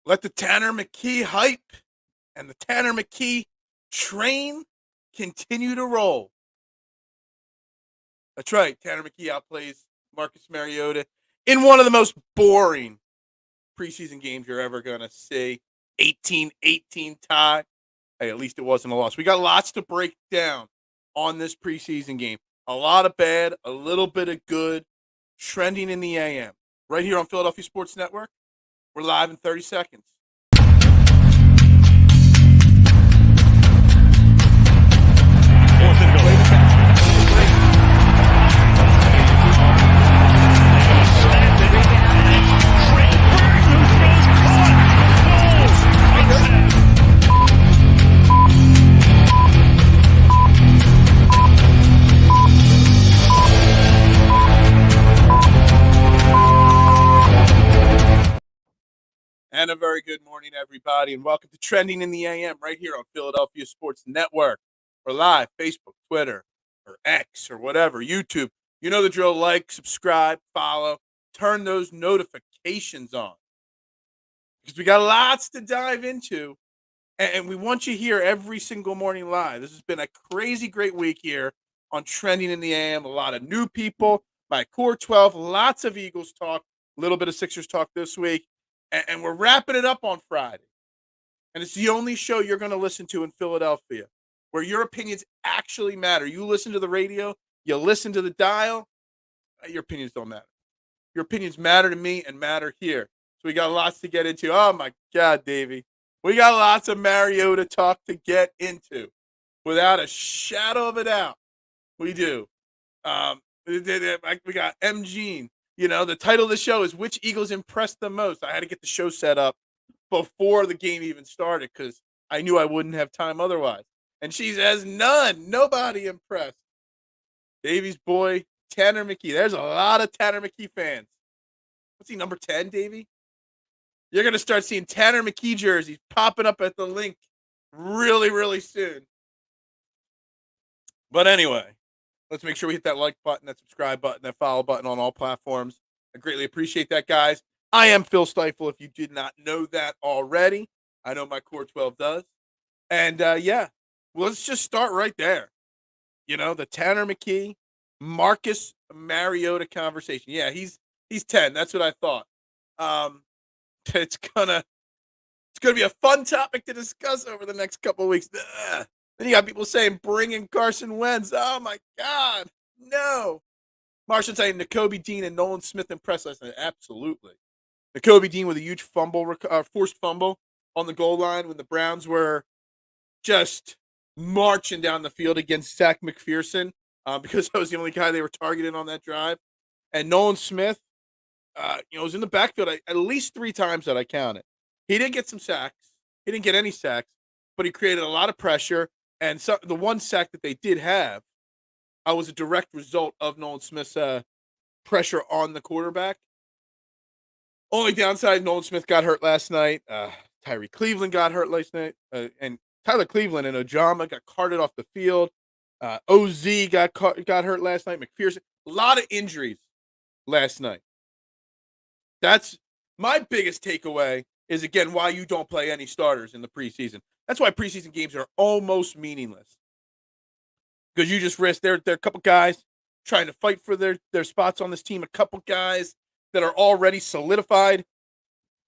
Let the Tanner McKee hype and the Tanner McKee train continue to roll. That's right. Tanner McKee outplays Marcus Mariota in one of the most boring preseason games you're ever going to see. 18-18 tie. Hey, at least it wasn't a loss. We got lots to break down on this preseason game. A lot of bad, a little bit of good, trending in the AM. Right here on Philadelphia Sports Network. We're live in 30 seconds. And a very good morning, everybody, and welcome to Trending in the AM right here on Philadelphia Sports Network. We're live, Facebook, Twitter, or X, or whatever, YouTube. You know the drill. Like, subscribe, follow, turn those notifications on. Because we got lots to dive into, and we want you here every single morning live. This has been a crazy great week here on Trending in the AM. A lot of new people, my core 12, lots of Eagles talk, a little bit of Sixers talk this week. And we're wrapping it up on Friday. And it's the only show you're going to listen to in Philadelphia where your opinions actually matter. You listen to the radio, you listen to the dial, your opinions don't matter. Your opinions matter to me and matter here. So we got lots to get into. Oh, my God, Davey. We got lots of Mariota talk to get into. Without a shadow of a doubt, we do. We got M. Gene. You know, the title of the show is Which Eagles Impressed the Most? I had to get the show set up before the game even started because I knew I wouldn't have time otherwise. And she says, nobody impressed. Davey's boy, Tanner McKee. There's a lot of Tanner McKee fans. What's he, number 10, Davey? You're going to start seeing Tanner McKee jerseys popping up at the link really, really soon. But anyway. Let's make sure we hit that like button, that subscribe button, that follow button on all platforms. I greatly appreciate that, guys. I am Phil Stiefel, if you did not know that already. I know my core 12 does. And, let's just start right there. You know, the Tanner McKee, Marcus Mariota conversation. Yeah, he's 10. That's what I thought. It's gonna be a fun topic to discuss over the next couple of weeks. Ugh. Then you got people saying, bring in Carson Wentz. Oh, my God. No. Marshall saying Nakobe Dean and Nolan Smith impressed last night. Absolutely. Nakobe Dean with a huge forced fumble on the goal line when the Browns were just marching down the field against Zach McPherson because that was the only guy they were targeting on that drive. And Nolan Smith, was in the backfield at least 3 times that I counted. He didn't get some sacks. He didn't get any sacks, but he created a lot of pressure. And so the one sack that they did have was a direct result of Nolan Smith's pressure on the quarterback. Only downside, Nolan Smith got hurt last night. Tyree Cleveland got hurt last night. And Tyler Cleveland and Ojama got carted off the field. OZ got hurt last night. McPherson. A lot of injuries last night. That's my biggest takeaway is, again, why you don't play any starters in the preseason. That's why preseason games are almost meaningless. Because you just risk there are a couple guys trying to fight for their spots on this team, a couple guys that are already solidified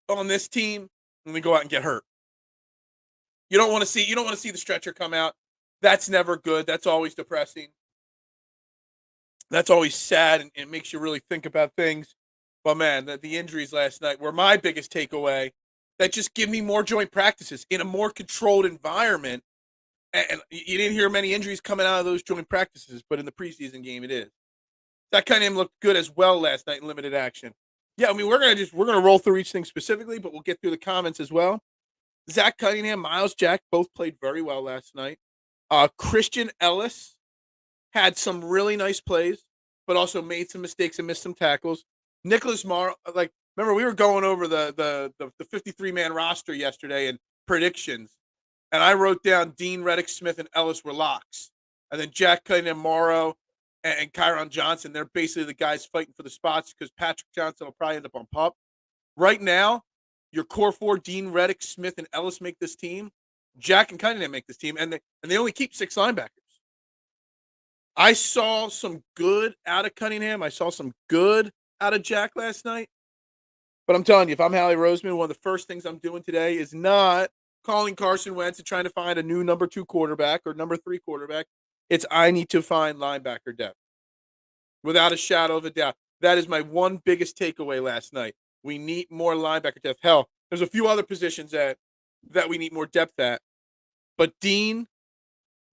on this team, and they go out and get hurt. You don't want to see the stretcher come out. That's never good. That's always depressing. That's always sad, and it makes you really think about things. But man, the injuries last night were my biggest takeaway. That just give me more joint practices in a more controlled environment. And you didn't hear many injuries coming out of those joint practices, but in the preseason game, it is. That kind of looked good as well last night in limited action. Yeah, I mean, we're gonna roll through each thing specifically, but we'll get through the comments as well. Zach Cunningham, Miles Jack both played very well last night. Christian Ellis had some really nice plays, but also made some mistakes and missed some tackles. Nicholas Morrow, remember, we were going over the 53-man roster yesterday and predictions, and I wrote down Dean, Reddick, Smith, and Ellis were locks. And then Jack Cunningham, Morrow, and Kyron Johnson, they're basically the guys fighting for the spots because Patrick Johnson will probably end up on PUP. Right now, your core four, Dean, Reddick, Smith, and Ellis make this team. Jack and Cunningham make this team, and they only keep 6 linebackers. I saw some good out of Cunningham. I saw some good out of Jack last night. But I'm telling you, if I'm Howie Roseman, one of the first things I'm doing today is not calling Carson Wentz and trying to find a new number 2 quarterback or number 3 quarterback. It's I need to find linebacker depth. Without a shadow of a doubt. That is my one biggest takeaway last night. We need more linebacker depth. Hell, there's a few other positions that we need more depth at. But Dean,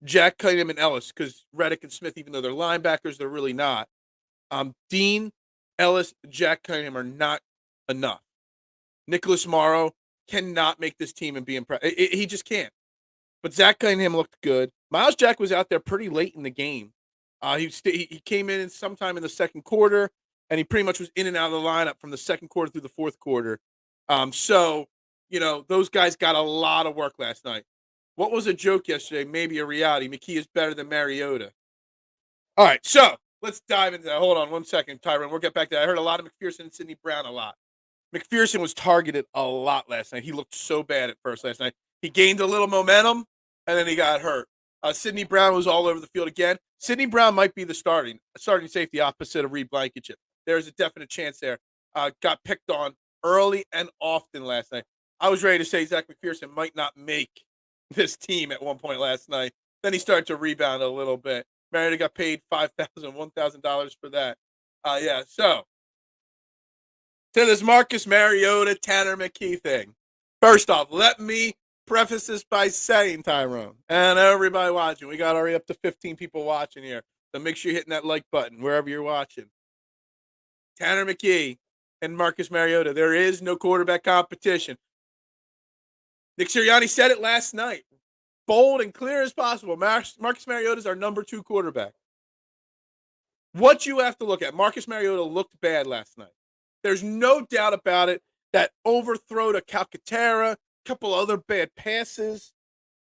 Jack, Cunningham, and Ellis, because Reddick and Smith, even though they're linebackers, they're really not. Dean, Ellis, Jack, Cunningham are not enough. Nicholas Morrow cannot make this team and be impressed. He just can't. But Zach Cunningham looked good. Miles Jack was out there pretty late in the game. He came in sometime in the second quarter, and he pretty much was in and out of the lineup from the second quarter through the fourth quarter. So, those guys got a lot of work last night. What was a joke yesterday? Maybe a reality. McKee is better than Mariota. All right, so let's dive into that. Hold on one second, Tyron. We'll get back to that. I heard a lot of McPherson and Sidney Brown a lot. McPherson was targeted a lot last night. He looked so bad at first last night. He gained a little momentum, and then he got hurt. Sidney Brown was all over the field again. Sidney Brown might be the starting safety opposite of Reed Blankenship. There's a definite chance there. Got picked on early and often last night. I was ready to say Zach McPherson might not make this team at one point last night. Then he started to rebound a little bit. Mariota got paid $5,000, $1,000 for that. So to this Marcus Mariota, Tanner McKee thing. First off, let me preface this by saying, Tyrone, and everybody watching, we got already up to 15 people watching here. So make sure you're hitting that like button wherever you're watching. Tanner McKee and Marcus Mariota, there is no quarterback competition. Nick Sirianni said it last night. Bold and clear as possible. Marcus Mariota is our number 2 quarterback. What you have to look at, Marcus Mariota looked bad last night. There's no doubt about it. That overthrow to Calcaterra, a couple other bad passes.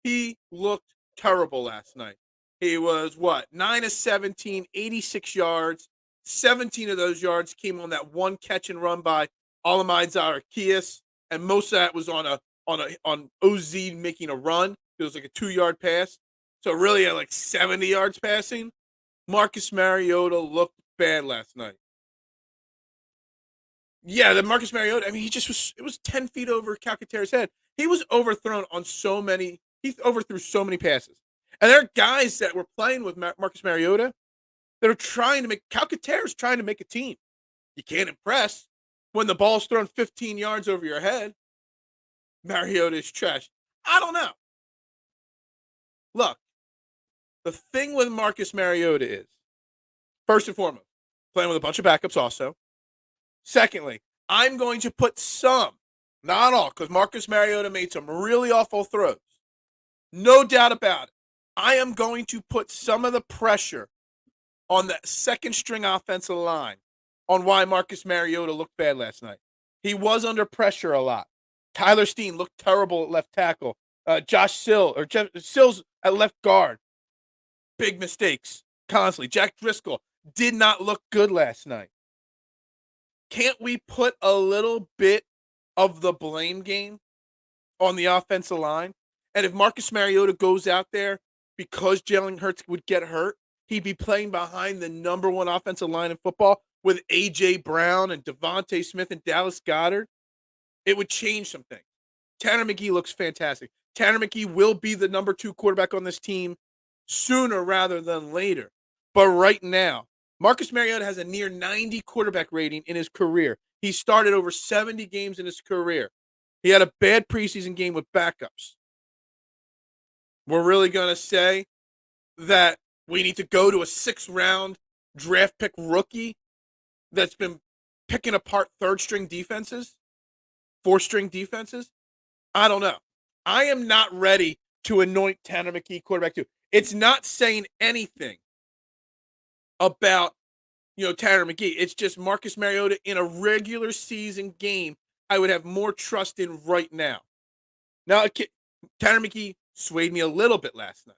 He looked terrible last night. He was, 9 of 17, 86 yards. 17 of those yards came on that one catch and run by Alamide Zarakias, and most of that was on OZ making a run. It was like a 2-yard pass. So really at like 70 yards passing. Marcus Mariota looked bad last night. Yeah, the Marcus Mariota, it was 10 feet over Calcaterra's head. He was overthrown on he overthrew so many passes. And there are guys that were playing with Marcus Mariota that are Calcaterra's trying to make a team. You can't impress when the ball's thrown 15 yards over your head. Mariota is trash. I don't know. Look, the thing with Marcus Mariota is, first and foremost, playing with a bunch of backups also. Secondly, I'm going to put some, not all, because Marcus Mariota made some really awful throws. No doubt about it. I am going to put some of the pressure on the second string offensive line on why Marcus Mariota looked bad last night. He was under pressure a lot. Tyler Steen looked terrible at left tackle. Jeff Sills at left guard. Big mistakes constantly. Jack Driscoll did not look good last night. Can't we put a little bit of the blame game on the offensive line? And if Marcus Mariota goes out there because Jalen Hurts would get hurt, he'd be playing behind the number 1 offensive line in football with A.J. Brown and Devontae Smith and Dallas Goedert. It would change some things. Tanner McKee looks fantastic. Tanner McKee will be the number 2 quarterback on this team sooner rather than later. But right now, Marcus Mariota has a near 90 quarterback rating in his career. He started over 70 games in his career. He had a bad preseason game with backups. We're really going to say that we need to go to a 6th-round draft pick rookie that's been picking apart 3rd-string defenses, 4th-string defenses? I don't know. I am not ready to anoint Tanner McKee quarterback 2. It's not saying anything about, Tanner McKee. It's just Marcus Mariota in a regular season game I would have more trust in right now. Now, Tanner McKee swayed me a little bit last night.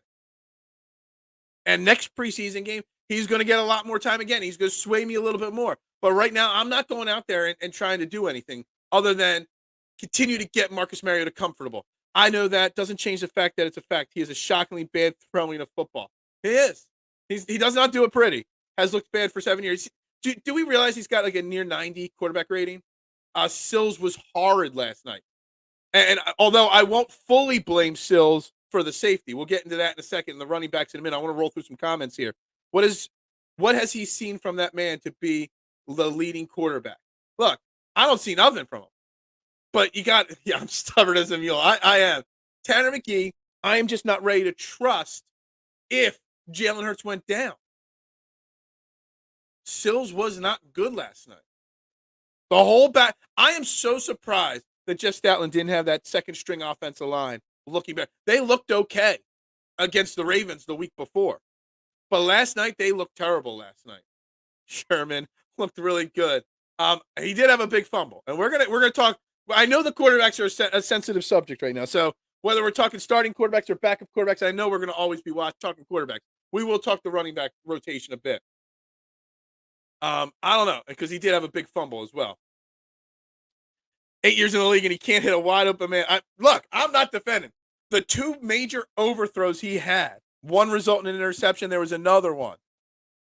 And next preseason game, he's going to get a lot more time again. He's going to sway me a little bit more. But right now, I'm not going out there and trying to do anything other than continue to get Marcus Mariota comfortable. I know that doesn't change the fact that it's a fact. He is a shockingly bad throwing of football. He is. He does not do it pretty. Has looked bad for 7 years. Do we realize he's got like a near 90 quarterback rating? Sills was horrid last night. And although I won't fully blame Sills for the safety, we'll get into that in a second. And the running backs in a minute. I want to roll through some comments here. What has he seen from that man to be the leading quarterback? Look, I don't see nothing from him. But I'm stubborn as a mule. I am. Tanner McGee, I am just not ready to trust if Jalen Hurts went down. Sills was not good last night. The whole back. I am so surprised that Jeff Stoutland didn't have that second string offensive line looking better. They looked okay against the Ravens the week before. But last night, they looked terrible last night. Sherman looked really good. He did have a big fumble. And we're gonna talk. I know the quarterbacks are a sensitive subject right now. So whether we're talking starting quarterbacks or backup quarterbacks, I know we're going to always be talking quarterbacks. We will talk the running back rotation a bit. I don't know, because he did have a big fumble as well. 8 years in the league and he can't hit a wide open man. I'm not defending. The two major overthrows he had, one resulting in an interception, there was another one.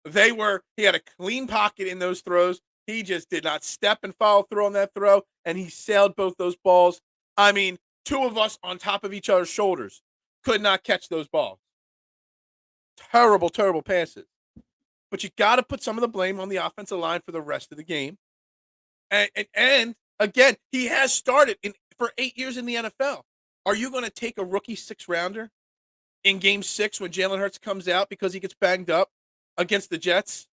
He had a clean pocket in those throws. He just did not step and follow through on that throw, and he sailed both those balls. I mean, two of us on top of each other's shoulders could not catch those balls. Terrible, terrible passes. But you got to put some of the blame on the offensive line for the rest of the game. And again, he has started for 8 years in the NFL. Are you going to take a rookie 6-rounder in Game 6 when Jalen Hurts comes out because he gets banged up against the Jets?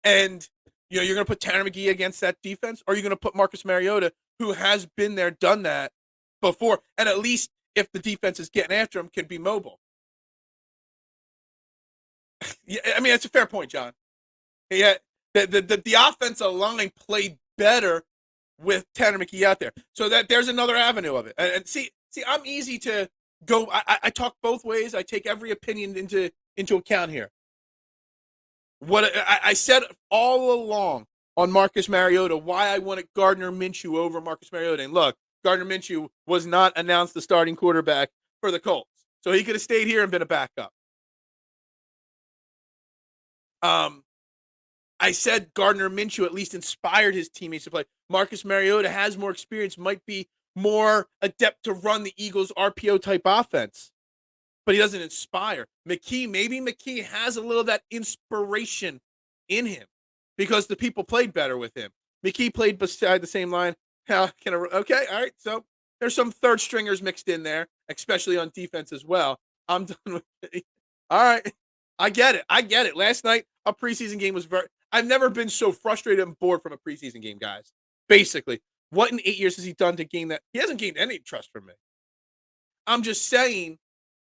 And you're going to put Tanner McGee against that defense? Or are you going to put Marcus Mariota, who has been there, done that before, and at least if the defense is getting after him, can be mobile? Yeah, I mean, that's a fair point, John. Yeah, the offensive line played better with Tanner McGee out there. So that there's another avenue of it. And see, I'm easy to go. I talk both ways. I take every opinion into account here. What I said all along on Marcus Mariota, why I wanted Gardner Minshew over Marcus Mariota. And look, Gardner Minshew was not announced the starting quarterback for the Colts. So he could have stayed here and been a backup. I said Gardner Minshew at least inspired his teammates to play. Marcus Mariota has more experience, might be more adept to run the Eagles' RPO type offense, but he doesn't inspire. Maybe McKee has a little of that inspiration in him because the people played better with him. McKee played beside the same line. Okay, all right. So there's some third stringers mixed in there, especially on defense as well. I'm done with it. All right. I get it. Last night, a preseason game was I've never been so frustrated and bored from a preseason game, guys. Basically, what in 8 years has he done to gain that? He hasn't gained any trust from me. I'm just saying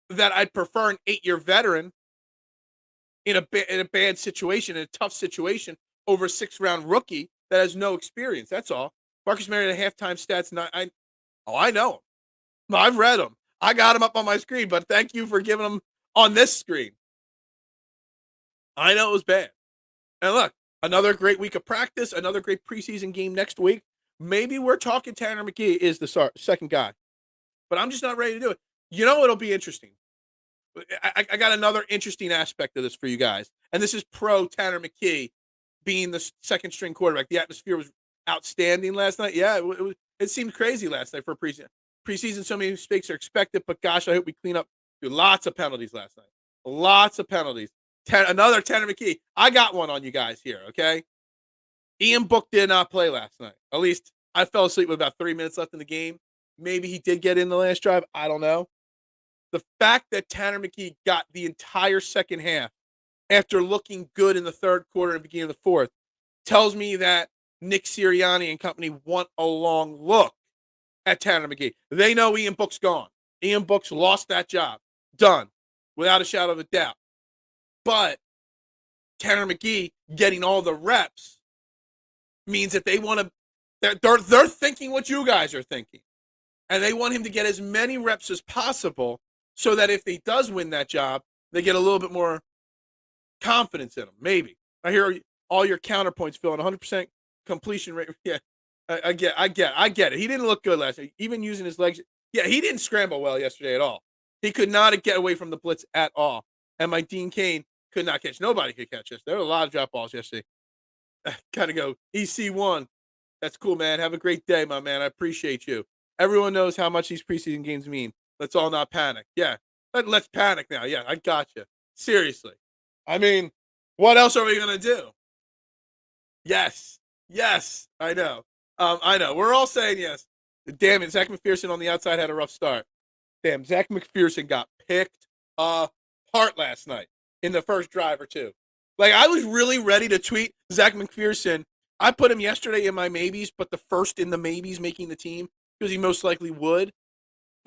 that I'd prefer an 8-year veteran in a bad situation, in a tough situation, over a 6th-round rookie that has no experience. That's all. Marcus Mariota halftime stats. I know him. I've read them. I got him up on my screen, but thank you for giving them on this screen. I know it was bad. And look, another great week of practice, another great preseason game next week. Maybe we're talking Tanner McGee is the second guy. But I'm just not ready to do it. You know what'll be interesting? I got another interesting aspect of this for you guys. And this is pro Tanner McGee being the second string quarterback. The atmosphere was outstanding last night. Yeah, it seemed crazy last night for a preseason. Preseason, so many mistakes are expected, but gosh, I hope we clean up. Lots of penalties last night. Lots of penalties. Another Tanner McGee. I got one on you guys here, okay? Ian Book did not play last night. At least I fell asleep with about 3 minutes left in the game. Maybe he did get in the last drive. I don't know. The fact that Tanner McGee got the entire second half after looking good in the third quarter and beginning of the fourth tells me that Nick Sirianni and company want a long look at Tanner McGee. They know Ian Book's gone. Ian Book's lost that job. Done. Without a shadow of a doubt. But Tanner McGee getting all the reps means that they want to, they're thinking what you guys are thinking. And they want him to get as many reps as possible so that if he does win that job, they get a little bit more confidence in him. Maybe. I hear all your counterpoints, Phil, and 100% completion rate. Yeah. I get it. He didn't look good last night. Even using his legs. Yeah, he didn't scramble well yesterday at all. He could not get away from the blitz at all. And my Dean Kane could not catch. Nobody could catch us. There were a lot of drop balls yesterday. Gotta go. EC1. That's cool, man. Have a great day, my man. I appreciate you. Everyone knows how much these preseason games mean. Let's all not panic. Yeah. Let's panic now. Yeah, I got you. Seriously. I mean, what else are we going to do? Yes. Yes. I know. I know. We're all saying yes. Damn it. Zach McPherson on the outside had a rough start. Damn, Zach McPherson got picked apart last night in the first drive or two. Like, I was really ready to tweet Zach McPherson. I put him yesterday in my maybes, but the first in the maybes making the team because he most likely would.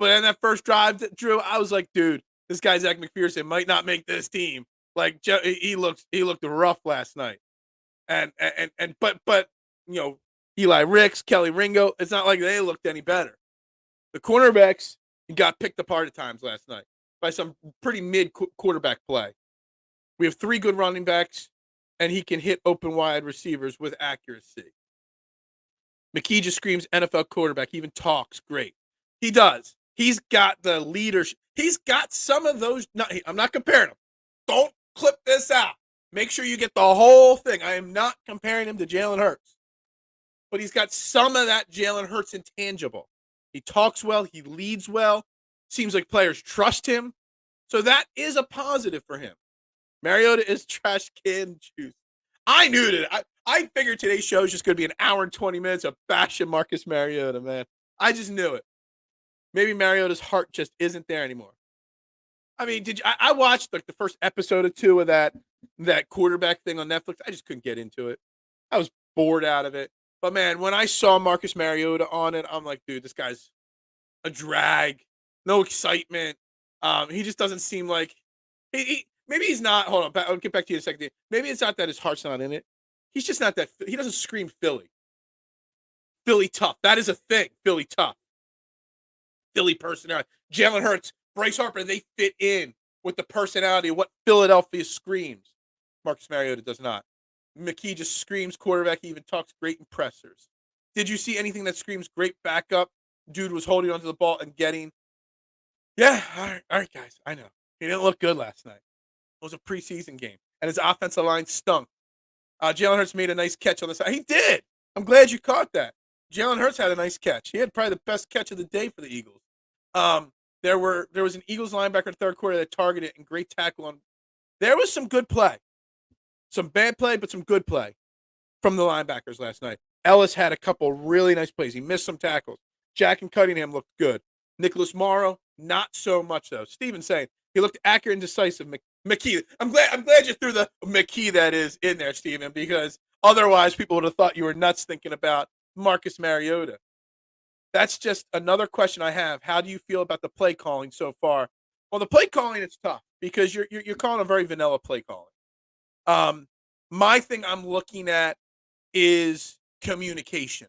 But in that first drive, Drew, I was like, dude, this guy Zach McPherson might not make this team. Like, he looked rough last night. But you know, Eli Ricks, Kelly Ringo, it's not like they looked any better. The cornerbacks got picked apart at times last night by some pretty mid quarterback play. We have 3 good running backs, and he can hit open wide receivers with accuracy. McKee just screams NFL quarterback. He even talks great. He does. He's got the leadership. He's got some of those. I'm not comparing him. Don't clip this out. Make sure you get the whole thing. I am not comparing him to Jalen Hurts. But he's got some of that Jalen Hurts intangible. He talks well. He leads well. Seems like players trust him. So that is a positive for him. Mariota is trash can juice. I knew that. I figured today's show is just going to be an hour and 20 minutes of bashing Marcus Mariota, man. I just knew it. Maybe Mariota's heart just isn't there anymore. I mean, I watched like the first episode or 2 of that quarterback thing on Netflix. I just couldn't get into it. I was bored out of it. But man, when I saw Marcus Mariota on it, I'm like, dude, this guy's a drag. No excitement. He just doesn't seem like maybe he's not. Hold on, I'll get back to you in a second. Maybe it's not that his heart's not in it. He's just not that. He doesn't scream Philly. Philly tough. That is a thing. Philly tough. Philly personality. Jalen Hurts, Bryce Harper, they fit in with the personality of what Philadelphia screams. Marcus Mariota does not. McKee just screams quarterback. He even talks great pressers. Did you see anything that screams great backup? Dude was holding onto the ball and getting. Yeah, all right, guys. I know. He didn't look good last night. It was a preseason game, and his offensive line stunk. Jalen Hurts made a nice catch on the side. He did. I'm glad you caught that. Jalen Hurts had a nice catch. He had probably the best catch of the day for the Eagles. There was an Eagles linebacker in the third quarter that targeted and great tackle on. There was some good play. Some bad play, but some good play from the linebackers last night. Ellis had a couple really nice plays. He missed some tackles. Jack and Cunningham looked good. Nicholas Morrow, not so much though. Steven saying he looked accurate and decisive. McKee, I'm glad you threw the McKee that is in there, Steven, because otherwise people would have thought you were nuts thinking about Marcus Mariota. That's just another question I have. How do you feel about the play calling so far? Well, the play calling, it's tough because you're calling a very vanilla play calling. My thing I'm looking at is communication.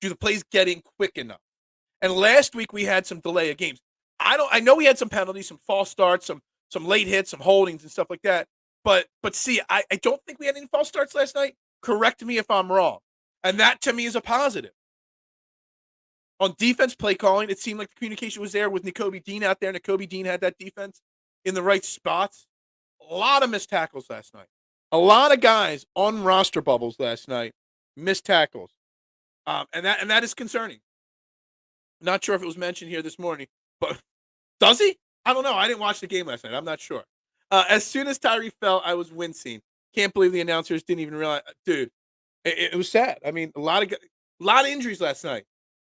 Do the plays get in quick enough? And last week we had some delay of games. I know we had some penalties, some false starts, some late hits, some holdings and stuff like that. But see, I don't think we had any false starts last night. Correct me if I'm wrong. And that to me is a positive. On defense play calling, it seemed like the communication was there with Nakobe Dean out there. Nakobe Dean had that defense in the right spots. A lot of missed tackles last night. A lot of guys on roster bubbles last night missed tackles. And that is concerning. Not sure if it was mentioned here this morning, but does he? I don't know. I didn't watch the game last night. I'm not sure. As soon as Tyree fell, I was wincing. Can't believe the announcers didn't even realize. Dude, it was sad. I mean, a lot of injuries last night.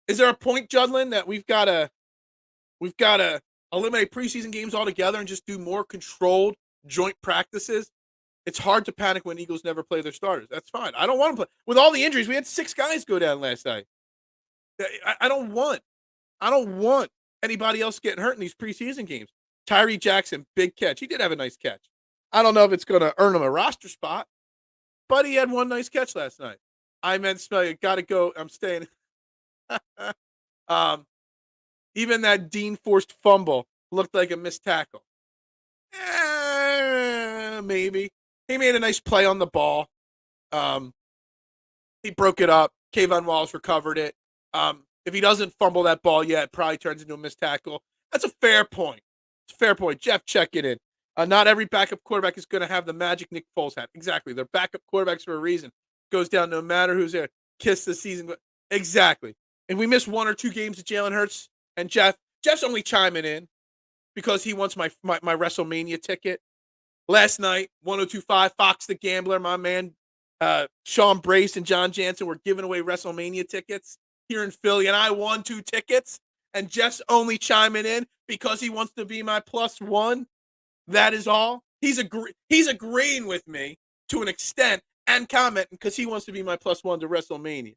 Is there a point, Judlin, that we've got to eliminate preseason games altogether and just do more controlled joint practices? It's hard to panic when Eagles never play their starters. That's fine. I don't want to play. With all the injuries, we had 6 guys go down last night. I don't want anybody else getting hurt in these preseason games. Tyree Jackson, big catch. He did have a nice catch. I don't know if it's going to earn him a roster spot, but he had one nice catch last night. I meant spell you. Got to go. I'm staying. Even that Dean forced fumble looked like a missed tackle. Maybe. He made a nice play on the ball. He broke it up. Kayvon Wallace recovered it. If he doesn't fumble that ball yet, it probably turns into a missed tackle. That's a fair point. It's a fair point. Jeff, check it in. Not every backup quarterback is going to have the magic Nick Foles had. Exactly. They're backup quarterbacks for a reason. Goes down no matter who's there. Kiss the season. Exactly. And we missed 1 or 2 games of Jalen Hurts and Jeff. Jeff's only chiming in because he wants my WrestleMania ticket. Last night, 102.5, Fox the Gambler, my man, Sean Brace and John Jansen were giving away WrestleMania tickets here in Philly, and I won 2 tickets, and Jeff's only chiming in because he wants to be my +1. That is all. He's agreeing with me to an extent and commenting because he wants to be my +1 to WrestleMania.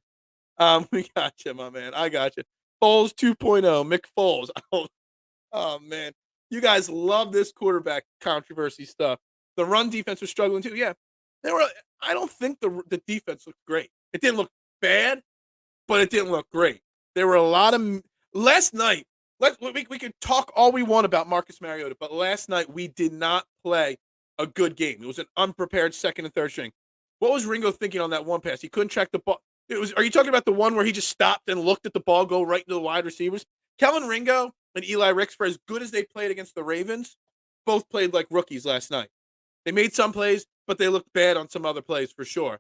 We got you, my man. I got you. Foles 2.0, Mick Foles. Oh, man. You guys love this quarterback controversy stuff. The run defense was struggling too. Yeah, I don't think the defense looked great. It didn't look bad, but it didn't look great. There were a lot of last night. We could talk all we want about Marcus Mariota, but last night we did not play a good game. It was an unprepared second and third string. What was Ringo thinking on that one pass? He couldn't track the ball. Are you talking about the one where he just stopped and looked at the ball go right into the wide receivers? Kellen Ringo and Eli Ricks, for as good as they played against the Ravens, both played like rookies last night. They made some plays, but they looked bad on some other plays for sure.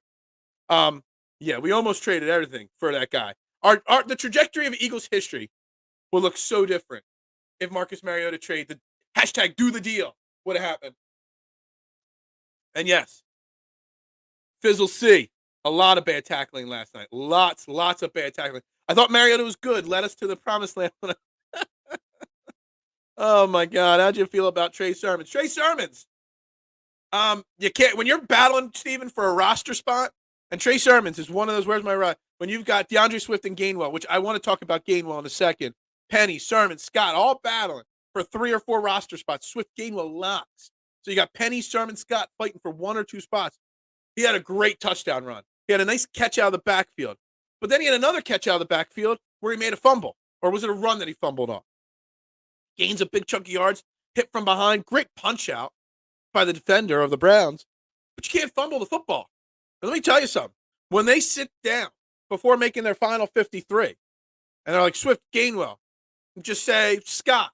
Yeah, we almost traded everything for that guy. The trajectory of Eagles history will look so different if Marcus Mariota trade the hashtag do the deal would have happened. And yes, Fizzle C, a lot of bad tackling last night. Lots of bad tackling. I thought Mariota was good, led us to the promised land. Oh my God, how'd you feel about Trey Sermons? Trey Sermons. You can't when you're battling Steven for a roster spot, and Trey Sermons is one of those. Where's my right? When you've got DeAndre Swift and Gainwell, which I want to talk about Gainwell in a second. Penny, Sermons, Scott, all battling for 3 or 4 roster spots. Swift, Gainwell locks. So you got Penny, Sermons, Scott fighting for 1 or 2 spots. He had a great touchdown run. He had a nice catch out of the backfield. But then he had another catch out of the backfield where he made a fumble. Or was it a run that he fumbled on? Gains a big chunk of yards, hit from behind, great punch out by the defender of the Browns. But you can't fumble the football. And let me tell you something. When they sit down before making their final 53, and they're like, Swift, Gainwell, just say, Scott,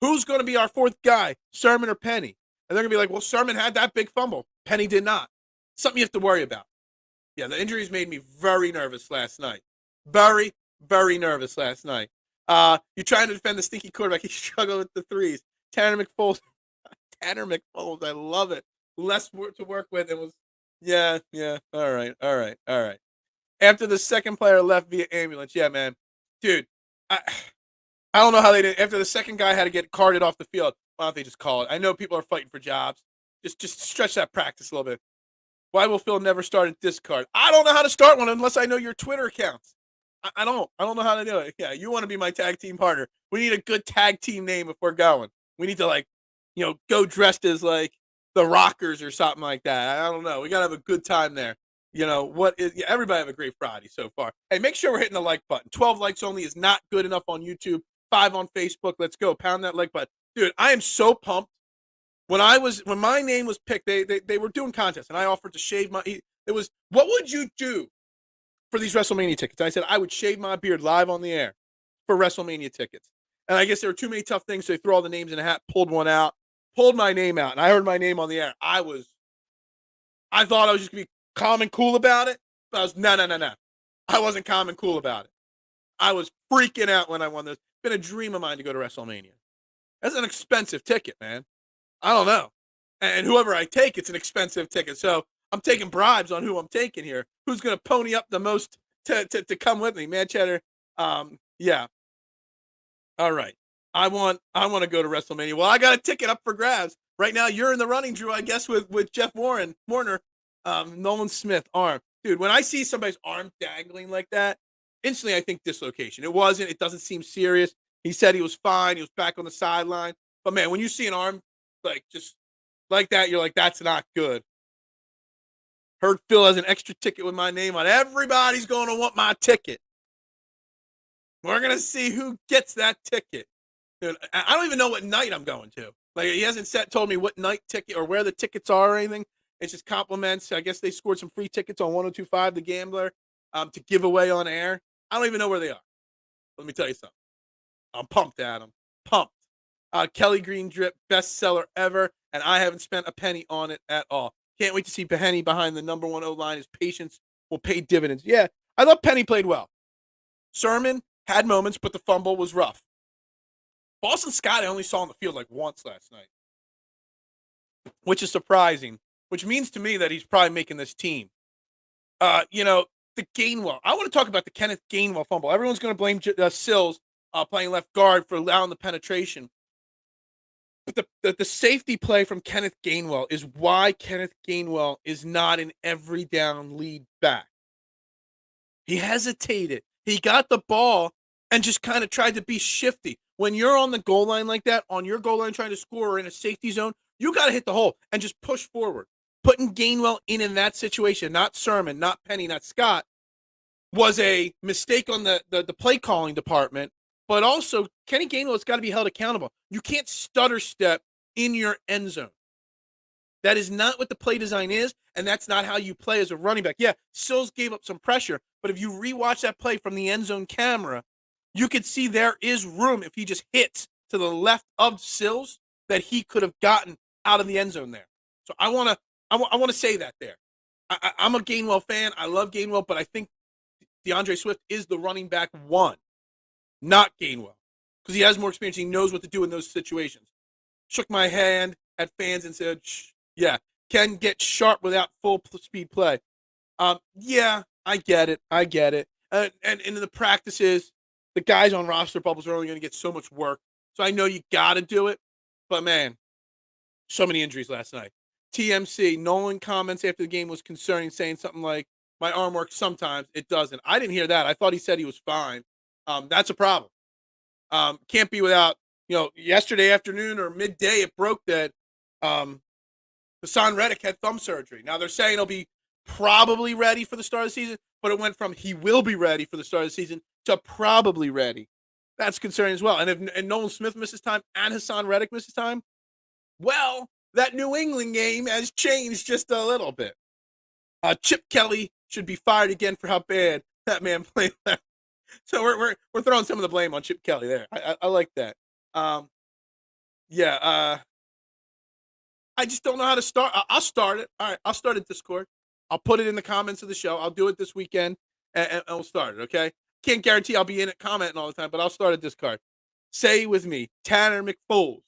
who's going to be our 4th guy, Sermon or Penny? And they're going to be like, well, Sermon had that big fumble. Penny did not. Something you have to worry about. Yeah, the injuries made me very nervous last night. Very, very nervous last night. You're trying to defend the stinky quarterback. He struggled with the threes. Tanner McFoles, I love it. Less to work with. It was, yeah. All right. After the second player left via ambulance, yeah, man. Dude, I don't know how they did. After the second guy had to get carted off the field, why don't they just call it? I know people are fighting for jobs. Just stretch that practice a little bit. Why will Phil never start a discard? I don't know how to start one unless I know your Twitter accounts. I don't know how to do it. Yeah, you want to be my tag team partner. We need a good tag team name if we're going. We need to, go dressed as, the Rockers or something like that. I don't know. We got to have a good time there. Everybody have a great Friday so far. Hey, make sure we're hitting the like button. 12 likes only is not good enough on YouTube. 5 on Facebook. Let's go. Pound that like button. Dude, I am so pumped. When my name was picked, they were doing contests, and I offered to shave my. It was, what would you do for these WrestleMania tickets? I said I would shave my beard live on the air for WrestleMania tickets. And I guess there were too many tough things, so they threw all the names in a hat, pulled one out, pulled my name out, and I heard my name on the air. I thought I was just gonna be calm and cool about it, but I was no. I wasn't calm and cool about it. I was freaking out when I won this. It's been a dream of mine to go to WrestleMania. That's an expensive ticket, man. I don't know. And whoever I take, it's an expensive ticket. So I'm taking bribes on who I'm taking here. Who's going to pony up the most to come with me? Man, Cheddar. Yeah. All right. I want to go to WrestleMania. Well, I got a ticket up for grabs. Right now, you're in the running, Drew, I guess, with Jeff Warner, Nolan Smith, arm. Dude, when I see somebody's arm dangling like that, instantly I think dislocation. It wasn't. It doesn't seem serious. He said he was fine. He was back on the sideline. But, man, when you see an arm just like that, you're like, that's not good. Heard Phil has an extra ticket with my name on. Everybody's going to want my ticket. We're going to see who gets that ticket. Dude, I don't even know what night I'm going to. He hasn't told me what night ticket or where the tickets are or anything. It's just compliments. I guess they scored some free tickets on 102.5 The Gambler. to give away on air. I don't even know where they are. Let me tell you something. I'm pumped, Adam. Pumped. Kelly Green drip, bestseller ever, and I haven't spent a penny on it at all. Can't wait to see Penny behind the number one O-line. His patience will pay dividends. Yeah, I thought Penny played well. Sermon had moments, but the fumble was rough. Boston Scott I only saw on the field like once last night, which is surprising, which means to me that he's probably making this team. The Gainwell. I want to talk about the Kenneth Gainwell fumble. Everyone's going to blame Sills playing left guard for allowing the penetration. But the safety play from Kenneth Gainwell is why Kenneth Gainwell is not an every down lead back. He hesitated. He got the ball and just kind of tried to be shifty. When you're on the goal line like that, on your goal line trying to score or in a safety zone, you got to hit the hole and just push forward. Putting Gainwell in that situation, not Sermon, not Penny, not Scott, was a mistake on the play calling department. But also, Kenny Gainwell's got to be held accountable. You can't stutter step in your end zone. That is not what the play design is, and that's not how you play as a running back. Yeah, Sills gave up some pressure, but if you rewatch that play from the end zone camera, you could see there is room if he just hits to the left of Sills that he could have gotten out of the end zone there. So I want to say that there. I'm a Gainwell fan. I love Gainwell, but I think DeAndre Swift is the running back one, not Gainwell, because he has more experience. He knows what to do in those situations. Shook my hand at fans and said, yeah, can get sharp without full speed play. Yeah, I get it. And in the practices, the guys on roster bubbles are only going to get so much work. So I know you got to do it. But, man, so many injuries last night. TMC, Nolan comments after the game was concerning, saying something like, my arm works sometimes, it doesn't. I didn't hear that. I thought he said he was fine. That's a problem. Can't be without, yesterday afternoon or midday, it broke that Haason Reddick had thumb surgery. Now they're saying he'll be probably ready for the start of the season, but it went from he will be ready for the start of the season to probably ready. That's concerning as well. And if Nolan Smith misses time and Haason Reddick misses time, well, that New England game has changed just a little bit. Chip Kelly should be fired again for how bad that man played. So we're throwing some of the blame on Chip Kelly there. I like that. I just don't know how to start. I'll start it. All right, I'll start a Discord. I'll put it in the comments of the show. I'll do it this weekend, and we'll start it, okay? Can't guarantee I'll be in it commenting all the time, but I'll start a Discord. Say with me, Tanner McFoles.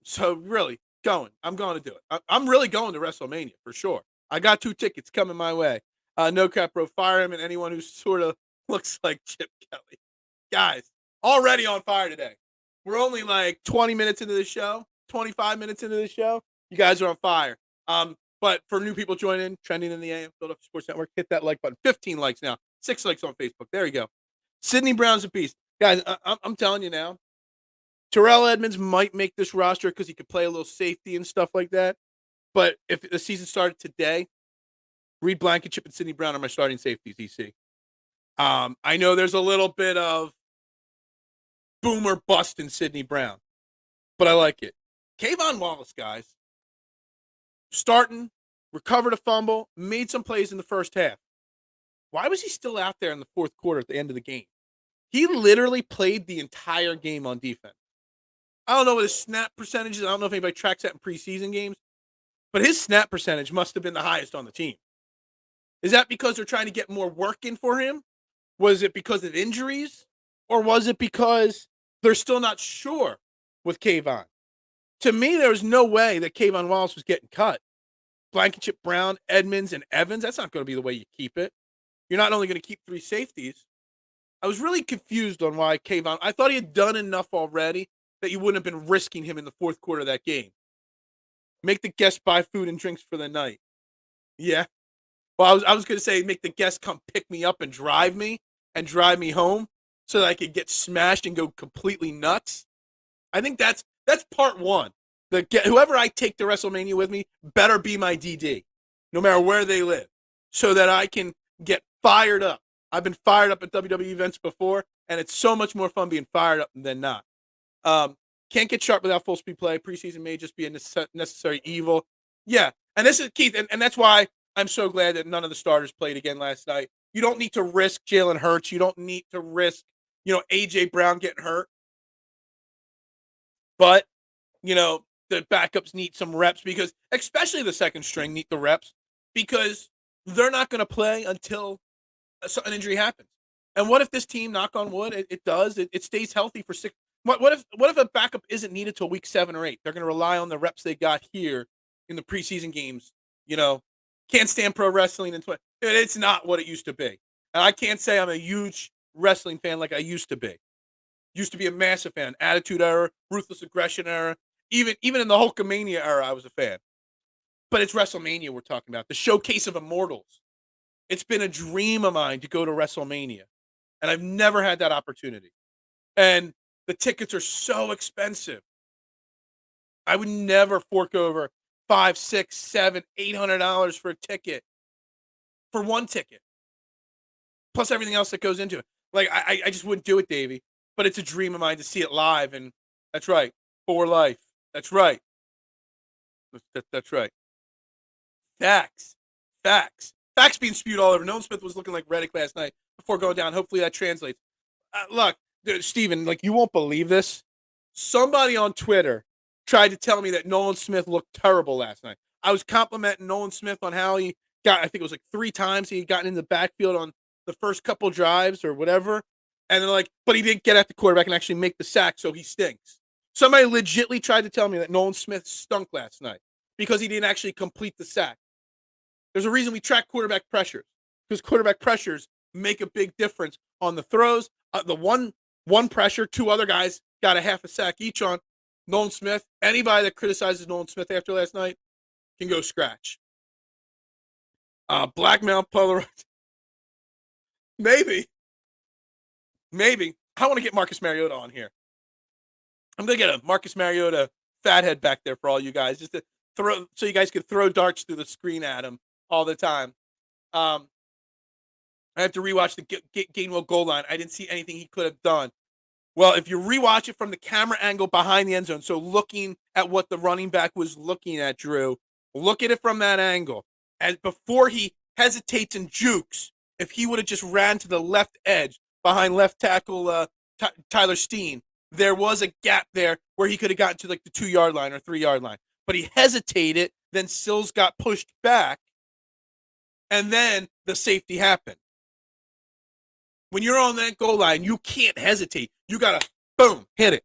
So really, I'm going to do it. I'm really going to WrestleMania, for sure. I got 2 tickets coming my way. No Crap Bro, fire him, and anyone who sort of looks like Chip Kelly. Guys, already on fire today. We're only like 20 minutes into the show, 25 minutes into the show. You guys are on fire. But for new people joining, Trending in the AM, Philadelphia Sports Network, hit that like button. 15 likes now. 6 likes on Facebook. There you go. Sidney Brown's a beast. Guys, I'm telling you now, Terrell Edmonds might make this roster because he could play a little safety and stuff like that. But if the season started today, Reed Blankenship and Sidney Brown are my starting safeties, EC. I know there's a little bit of boomer bust in Sidney Brown, but I like it. Kayvon Wallace, guys, starting, recovered a fumble, made some plays in the first half. Why was he still out there in the fourth quarter at the end of the game? He literally played the entire game on defense. I don't know what his snap percentage is. I don't know if anybody tracks that in preseason games, but his snap percentage must have been the highest on the team. Is that because they're trying to get more work in for him? Was it because of injuries? Or was it because they're still not sure with Kayvon? To me, there was no way that Kayvon Wallace was getting cut. Blankenship, Brown, Edmonds, and Evans, that's not going to be the way you keep it. You're not only going to keep 3 safeties. I was really confused on why Kayvon. I thought he had done enough already that you wouldn't have been risking him in the fourth quarter of that game. Make the guests buy food and drinks for the night. Yeah. Well, I was going to say make the guests come pick me up and drive me home so that I could get smashed and go completely nuts. I think that's part one. Whoever I take to WrestleMania with me better be my DD, no matter where they live, so that I can get fired up. I've been fired up at WWE events before, and it's so much more fun being fired up than not. Can't get sharp without full speed play. Preseason may just be a necessary evil. Yeah, And this is Keith, and that's why I'm so glad that none of the starters played again last night. You don't need to risk Jalen Hurts. You don't need to risk, AJ Brown getting hurt. But, the backups need some reps because, especially the second string, need the reps because they're not going to play until an injury happens. And what if this team, knock on wood, it does, it stays healthy for 6? What if a backup isn't needed till week 7 or 8? They're going to rely on the reps they got here in the preseason games. Can't stand pro wrestling and it's not what it used to be. And I can't say I'm a huge wrestling fan like I used to be. Used to be a massive fan. Attitude Era, Ruthless Aggression Era, even in the Hulkamania era, I was a fan. But it's WrestleMania we're talking about, the showcase of immortals. It's been a dream of mine to go to WrestleMania, and I've never had that opportunity. And the tickets are so expensive. I would never fork over $500, $600, $700, $800 for a ticket, for one ticket, plus everything else that goes into it. Like I just wouldn't do it, Davey. But it's a dream of mine to see it live, and that's right, for life. That's right. That's right. Facts being spewed all over. Nolan Smith was looking like Reddick last night before going down. Hopefully that translates. Look, Steven, like, you won't believe this. Somebody on Twitter tried to tell me that Nolan Smith looked terrible last night. I was complimenting Nolan Smith on how he got, I think it was like 3 times he had gotten in the backfield on the first couple drives or whatever. And they're like, but he didn't get at the quarterback and actually make the sack, so he stinks. Somebody legitimately tried to tell me that Nolan Smith stunk last night because he didn't actually complete the sack. There's a reason we track quarterback pressures, because quarterback pressures make a big difference on the throws. The one pressure, 2 other guys got a half a sack each on Nolan Smith. Anybody that criticizes Nolan Smith after last night can go scratch. Blackmail Polaroid. Maybe. I want to get Marcus Mariota on here. I'm going to get a Marcus Mariota fathead back there for all you guys, just to throw, so you guys can throw darts through the screen at him all the time. I have to rewatch the Gainwell goal line. I didn't see anything he could have done. Well, if you rewatch it from the camera angle behind the end zone, so looking at what the running back was looking at, Drew, look at it from that angle. As before he hesitates and jukes, if he would have just ran to the left edge behind left tackle Tyler Steen, there was a gap there where he could have gotten to like the 2-yard line or 3-yard line. But he hesitated, then Sills got pushed back, and then the safety happened. When you're on that goal line, you can't hesitate. You got to, boom, hit it.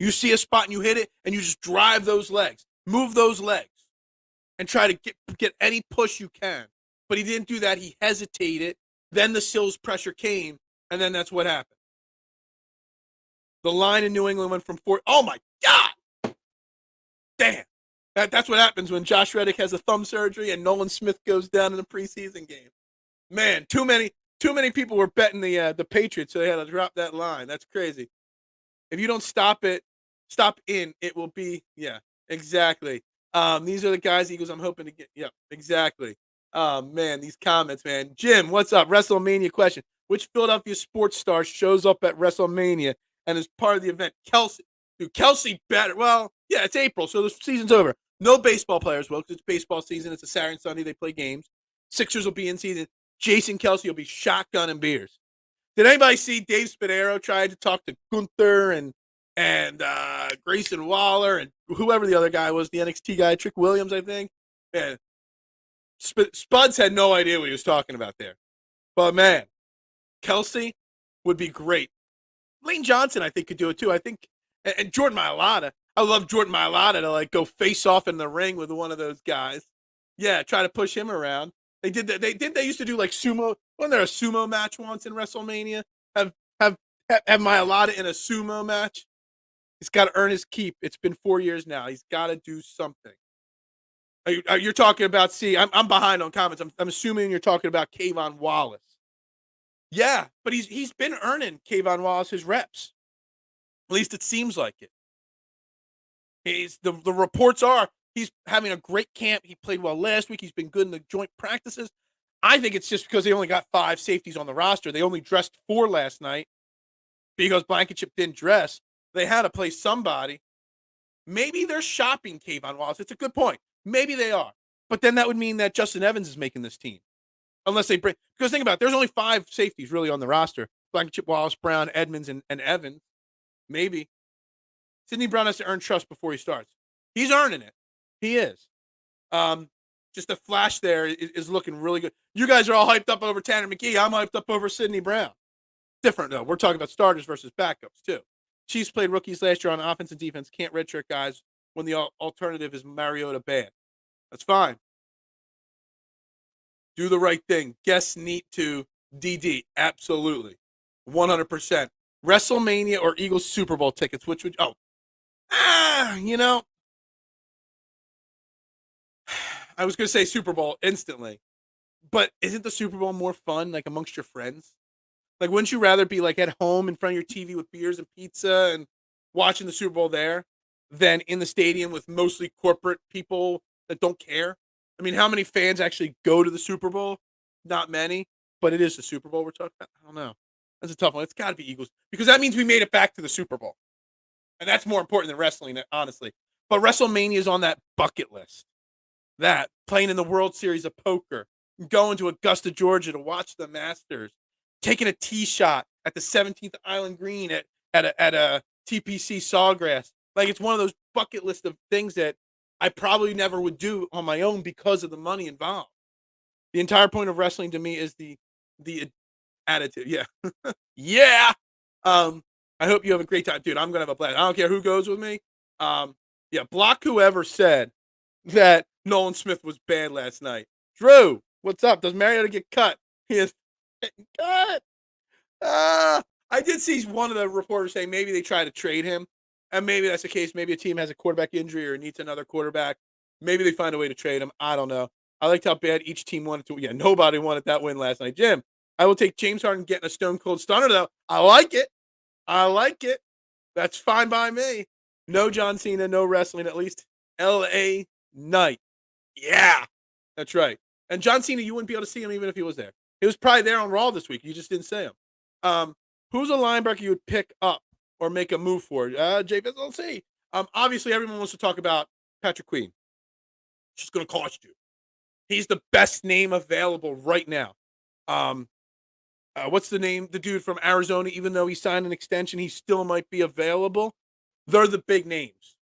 You see a spot and you hit it, and you just drive those legs. Move those legs. And try to get any push you can. But he didn't do that. He hesitated. Then the Sills pressure came, and then that's what happened. The line in New England went from 4. Oh, my God. Damn. That's what happens when Josh Reddick has a thumb surgery and Nolan Smith goes down in the preseason game. Man, too many people were betting the Patriots, so they had to drop that line. That's crazy. If you don't stop it will be, yeah, exactly. These are the guys, Eagles, I'm hoping to get. Yeah, exactly. Man, these comments, man. Jim, what's up? WrestleMania question. Which Philadelphia sports star shows up at WrestleMania and is part of the event? Kelsey. Dude, Kelsey better. Well, yeah, it's April, so the season's over. No baseball players will, because it's baseball season. It's a Saturday and Sunday. They play games. Sixers will be in season. Jason Kelsey will be shotgun and beers. Did anybody see Dave Spadaro try to talk to Gunther and Grayson Waller and whoever the other guy was, the NXT guy, Trick Williams, I think? Man, Spuds had no idea what he was talking about there. But, man, Kelsey would be great. Lane Johnson, I think, could do it, too. I think, and Jordan Mailata. I love Jordan Mailata to, like, go face off in the ring with one of those guys. Yeah, try to push him around. They did that. They used to do like sumo. Wasn't there a sumo match once in WrestleMania? Have Mailata in a sumo match? He's got to earn his keep. It's been 4 years now. He's got to do something. You're talking about? See, I'm behind on comments. I'm assuming you're talking about Kayvon Wallace. Yeah, but he's been earning Kayvon Wallace his reps. At least it seems like it. The reports are he's having a great camp. He played well last week. He's been good in the joint practices. I think it's just because they only got 5 safeties on the roster. They only dressed 4 last night because Blankenship didn't dress. They had to play somebody. Maybe they're shopping Kayvon Wallace. It's a good point. Maybe they are. But then that would mean that Justin Evans is making this team. Unless they bring, because think about it, there's only 5 safeties really on the roster. Blankenship, Wallace, Brown, Edmonds, and Evans. Maybe. Sidney Brown has to earn trust before he starts. He's earning it. He is. Just the flash there is looking really good. You guys are all hyped up over Tanner McKee. I'm hyped up over Sidney Brown. Different, though. We're talking about starters versus backups, too. Chiefs played rookies last year on offense and defense. Can't redshirt guys when the alternative is Mariota bad. That's fine. Do the right thing. Guess neat to DD. Absolutely. 100%. WrestleMania or Eagles Super Bowl tickets? Which would, you know, I was going to say Super Bowl instantly, but isn't the Super Bowl more fun, like amongst your friends? Like, wouldn't you rather be like at home in front of your TV with beers and pizza and watching the Super Bowl there than in the stadium with mostly corporate people that don't care? I mean, how many fans actually go to the Super Bowl? Not many, but it is the Super Bowl we're talking about. I don't know. That's a tough one. It's got to be Eagles because that means we made it back to the Super Bowl. And that's more important than wrestling, honestly. But WrestleMania is on that bucket list. That, playing in the World Series of Poker, going to Augusta, Georgia to watch the Masters, taking a tee shot at the 17th Island Green at a TPC Sawgrass. Like, it's one of those bucket list of things that I probably never would do on my own because of the money involved. The entire point of wrestling to me is the attitude. Yeah. Yeah. I hope you have a great time, dude. I'm gonna have a blast. I don't care who goes with me. Yeah, block whoever said that Nolan Smith was bad last night. Drew, what's up? Does Mariota get cut? He is getting cut. I did see one of the reporters saying maybe they try to trade him, and maybe that's the case. Maybe a team has a quarterback injury or needs another quarterback. Maybe they find a way to trade him. I don't know. I liked how bad each team wanted to. Yeah, nobody wanted that win last night. Jim, I will take James Harden getting a stone cold stunner, though. I like it. I like it. That's fine by me. No John Cena, no wrestling, at least L.A. night. Yeah, that's right. And John Cena, you wouldn't be able to see him even if he was there. He was probably there on Raw this week. You just didn't say him. Who's a linebacker you would pick up or make a move for? Jay, let's see. Obviously, everyone wants to talk about Patrick Queen. It's just going to cost you. He's the best name available right now. What's the name? The dude from Arizona, even though he signed an extension, he still might be available. They're the big names.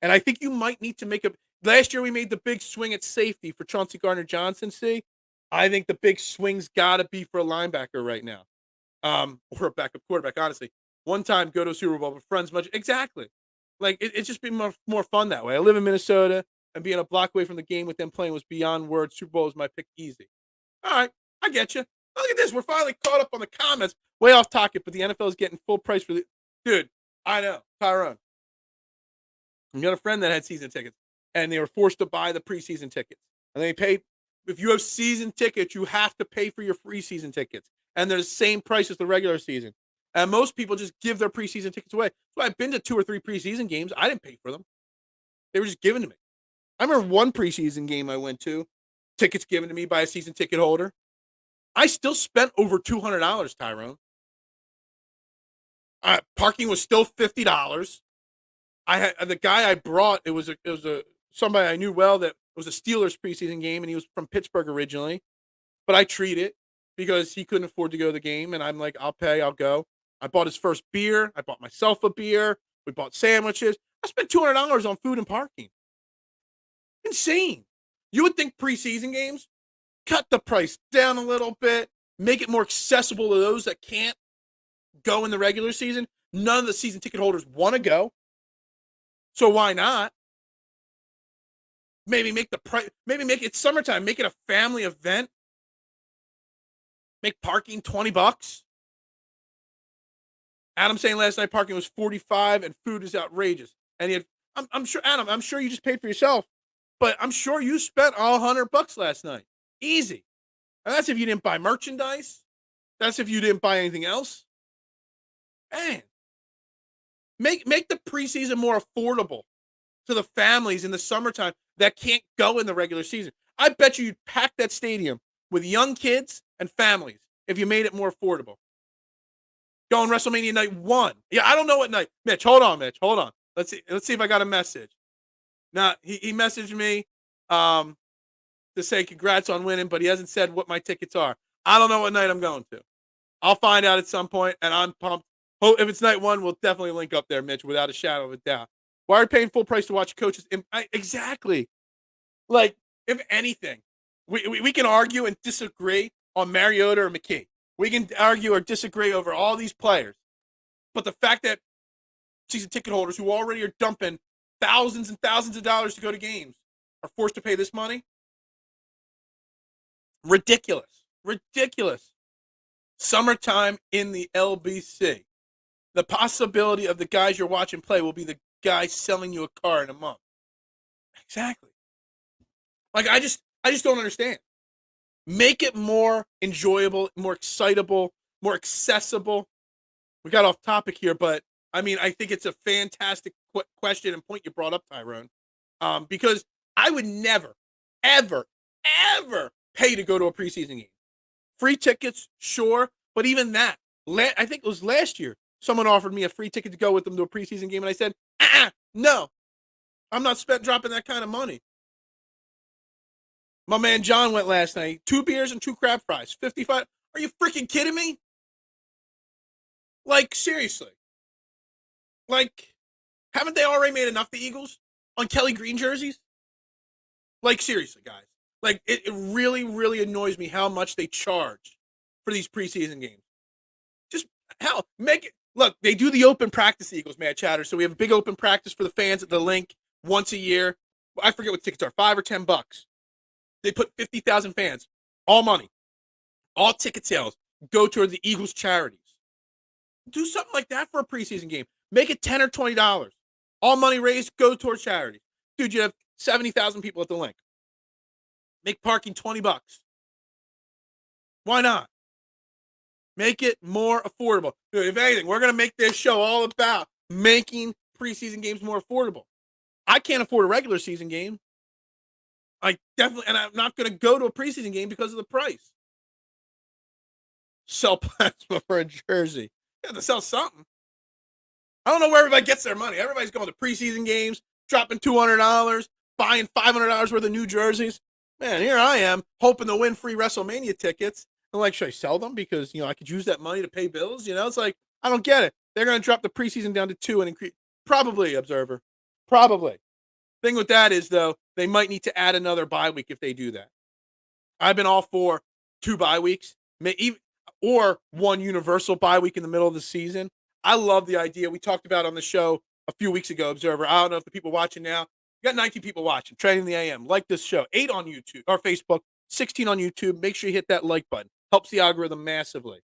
And I think you might need to make a – last year we made the big swing at safety for Chauncey Gardner-Johnson, see? I think the big swing's got to be for a linebacker right now. Or a backup quarterback, honestly. One time, go to a Super Bowl with friends much – exactly. Like, it's just been more fun that way. I live in Minnesota, and being a block away from the game with them playing was beyond words. Super Bowl is my pick easy. All right, I get you. Look at this. We're finally caught up on the comments. Way off topic, but the NFL is getting full price for the – dude, I know. Tyrone. You got a friend that had season tickets, and they were forced to buy the preseason tickets. And they paid – if you have season tickets, you have to pay for your free season tickets. And they're the same price as the regular season. And most people just give their preseason tickets away. So I've been to 2 or 3 preseason games. I didn't pay for them. They were just given to me. I remember one preseason game I went to, tickets given to me by a season ticket holder. I still spent over $200, Tyrone. Parking was still $50. I had the guy I brought. It was somebody I knew well that was a Steelers preseason game, and he was from Pittsburgh originally. But I treat it because he couldn't afford to go to the game, and I'm like, I'll pay, I'll go. I bought his first beer. I bought myself a beer. We bought sandwiches. I spent $200 on food and parking. Insane. You would think preseason games, cut the price down a little bit, make it more accessible to those that can't go in the regular season. None of the season ticket holders want to go. So why not? Maybe make the price, maybe make it summertime, make it a family event. Make parking $20. Adam saying last night parking was $45 and food is outrageous. And he had, I'm sure, Adam, I'm sure you just paid for yourself, but I'm sure you spent all $100 last night. Easy. And that's if you didn't buy merchandise. That's if you didn't buy anything else. Man, make the preseason more affordable to the families in the summertime that can't go in the regular season. I bet you'd pack that stadium with young kids and families if you made it more affordable. Going WrestleMania night 1. Yeah, I don't know what night. Mitch, hold on, Mitch. Hold on. Let's see if I got a message. Now, he messaged me. to say congrats on winning, but he hasn't said what my tickets are. I don't know what night I'm going to. I'll find out at some point, and I'm pumped. If it's night one, we'll definitely link up there, Mitch, without a shadow of a doubt. Why are you paying full price to watch coaches? Exactly. Like, if anything, we can argue and disagree on Mariota or McKee. We can argue or disagree over all these players. But the fact that season ticket holders who already are dumping thousands and thousands of dollars to go to games are forced to pay this money? Ridiculous. Ridiculous. Summertime in the LBC. The possibility of the guys you're watching play will be the guy selling you a car in a month. Exactly. Like, I just don't understand. Make it more enjoyable, more excitable, more accessible. We got off topic here, but I mean, I think it's a fantastic question and point you brought up, Tyrone. Because I would never, ever, ever pay to go to a preseason game. Free tickets, sure, but even that, I think it was last year, someone offered me a free ticket to go with them to a preseason game, and I said, no, I'm not dropping that kind of money. My man John went last night, 2 beers and 2 crab fries, 55. Are you freaking kidding me? Like, seriously. Like, haven't they already made enough, the Eagles, on Kelly Green jerseys? Like, seriously, guys. Like, it really, really annoys me how much they charge for these preseason games. Just, hell, make it. Look, they do the open practice, Eagles, Mad Chatter. So we have a big open practice for the fans at the link once a year. I forget what tickets are, $5 or $10. They put 50,000 fans, all money, all ticket sales go toward the Eagles charities. Do something like that for a preseason game. Make it $10 or $20. All money raised, go towards charity. Dude, you have 70,000 people at the link. Make parking $20. Why not? Make it more affordable. Dude, if anything, we're going to make this show all about making preseason games more affordable. I can't afford a regular season game. I definitely, and I'm not going to go to a preseason game because of the price. Sell plasma for a jersey. You have to sell something. I don't know where everybody gets their money. Everybody's going to preseason games, dropping $200, buying $500 worth of new jerseys. Man, here I am, hoping to win free WrestleMania tickets. I'm like, should I sell them? Because, I could use that money to pay bills. It's like, I don't get it. They're going to drop the preseason down to 2 and increase. Probably, Observer. Probably. Thing with that is, though, they might need to add another bye week if they do that. I've been all for 2 bye weeks, or 1 universal bye week in the middle of the season. I love the idea. We talked about on the show a few weeks ago, Observer. I don't know if the people watching now, you got 19 people watching, Training the AM. Like this show. 8 on YouTube or Facebook, 16 on YouTube. Make sure you hit that like button. Helps the algorithm massively.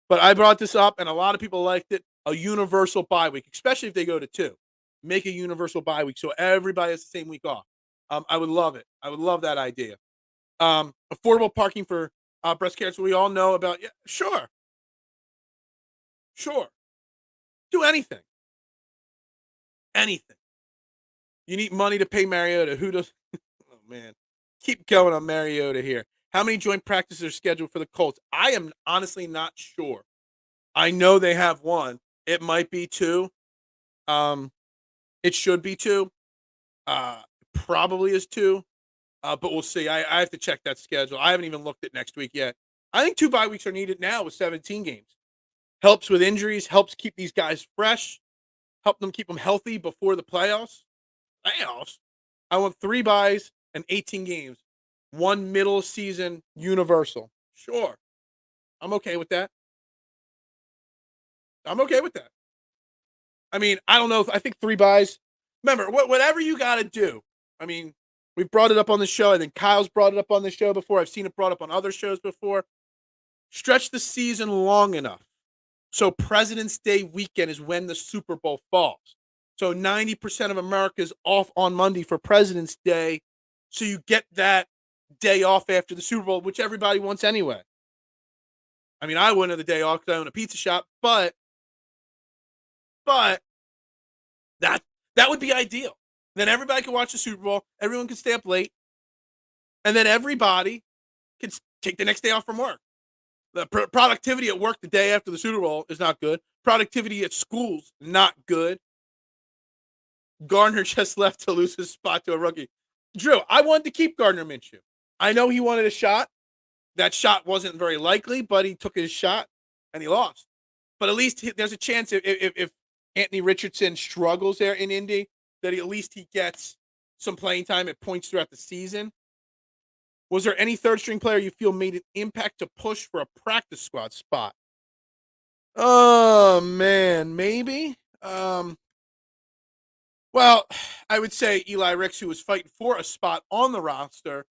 But I brought this up, and a lot of people liked it. A universal bye week, especially if they go to 2. Make a universal bye week so everybody has the same week off. I would love it. I would love that idea. Affordable parking for breast cancer. We all know about. Yeah, sure. Do anything. Anything. You need money to pay Mariota. Who does? Oh, man. Keep going on Mariota here. How many joint practices are scheduled for the Colts? I am honestly not sure. I know they have 1. It might be 2. It should be 2. Probably is 2. But we'll see. I have to check that schedule. I haven't even looked at next week yet. I think 2 bye weeks are needed now with 17 games. Helps with injuries, helps keep these guys fresh, help them keep them healthy before the playoffs. I want 3 byes and 18 games. 1 middle season universal. Sure. I'm okay with that. I mean, I don't know. I think 3 byes. Remember, whatever you got to do. I mean, we've brought it up on the show. I think Kyle's brought it up on the show before. I've seen it brought up on other shows before. Stretch the season long enough. So President's Day weekend is when the Super Bowl falls. So 90% of America is off on Monday for President's Day. So you get that day off after the Super Bowl, which everybody wants anyway. I mean, I wouldn't have the day off because I own a pizza shop, but that would be ideal. Then everybody can watch the Super Bowl. Everyone can stay up late. And then everybody can take the next day off from work. The productivity at work the day after the Super Bowl is not good. Productivity at schools, not good. Gardner just left to lose his spot to a rookie. Drew, I wanted to keep Gardner Minshew. I know he wanted a shot. That shot wasn't very likely, but he took his shot and he lost. But at least there's a chance if Anthony Richardson struggles there in Indy, that at least he gets some playing time at points throughout the season. Was there any third string player you feel made an impact to push for a practice squad spot? Oh man, maybe. Well, I would say Eli Ricks, who was fighting for a spot on the roster,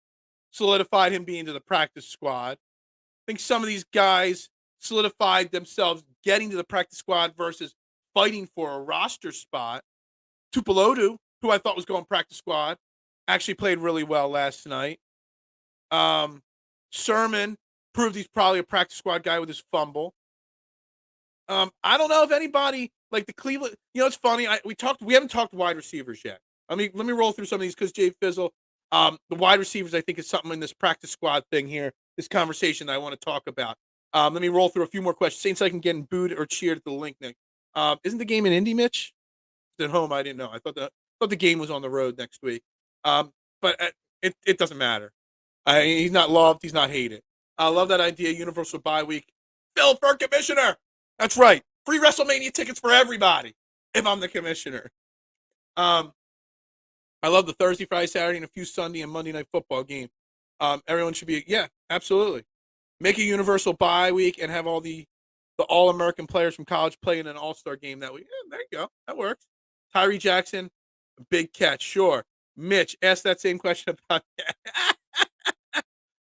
solidified him being to the practice squad. I think some of these guys solidified themselves getting to the practice squad versus fighting for a roster spot. Tupelodu, who I thought was going practice squad, actually played really well last night. Sermon proved he's probably a practice squad guy with his fumble. I don't know if anybody like the Cleveland. You know, it's funny. We haven't talked wide receivers yet. Let me roll through some of these because Jay Fizzle. The wide receivers, I think, is something in this practice squad thing here, this conversation that I want to talk about. Let me roll through a few more questions. Saints like getting booed or cheered at the link, Nick. Isn't the game in Indy, Mitch? It's at home. I didn't know. I thought the game was on the road next week. But it doesn't matter. He's not loved. He's not hated. I love that idea. Universal bye week. Phil for commissioner. That's right. Free WrestleMania tickets for everybody if I'm the commissioner. I love the Thursday, Friday, Saturday, and a few Sunday and Monday night football game. Everyone should be, yeah, absolutely. Make a universal bye week and have all the All-American players from college play in an All-Star game that week. Yeah, there you go. That works. Tyree Jackson, big catch, sure. Mitch, ask that same question about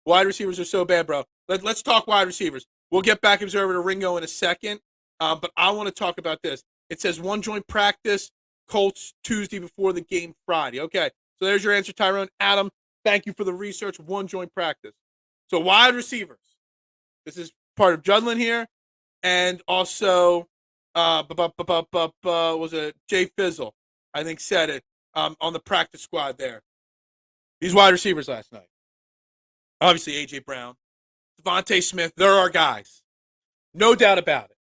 wide receivers are so bad, bro. Let's talk wide receivers. We'll get back observer to Ringo in a second, but I want to talk about this. It says one joint practice, Colts Tuesday before the game Friday. Okay, so there's your answer, Tyrone. Adam, thank you for the research. One joint practice. So wide receivers. This is part of Judlin here, and also was it Jay Fizzle? I think said it on the practice squad there. These wide receivers last night. Obviously, A.J. Brown, Devontae Smith, they're our guys. No doubt about it.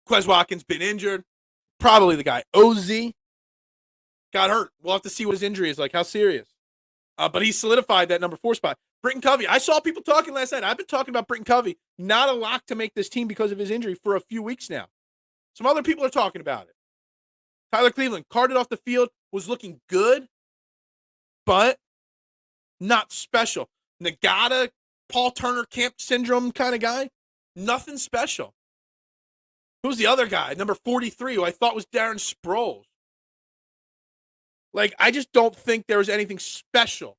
Quez Watkins been injured. Probably the guy. OZ got hurt. We'll have to see what his injury is like, how serious. But he solidified that number 4 spot. Britton Covey. I saw people talking last night. I've been talking about Britton Covey. Not a lock to make this team because of his injury for a few weeks now. Some other people are talking about it. Tyler Cleveland, carted off the field, was looking good, but not special. Nagata, Paul Turner camp syndrome kind of guy. Nothing special. Who's the other guy? Number 43, who I thought was Darren Sproles. Like, I just don't think there was anything special.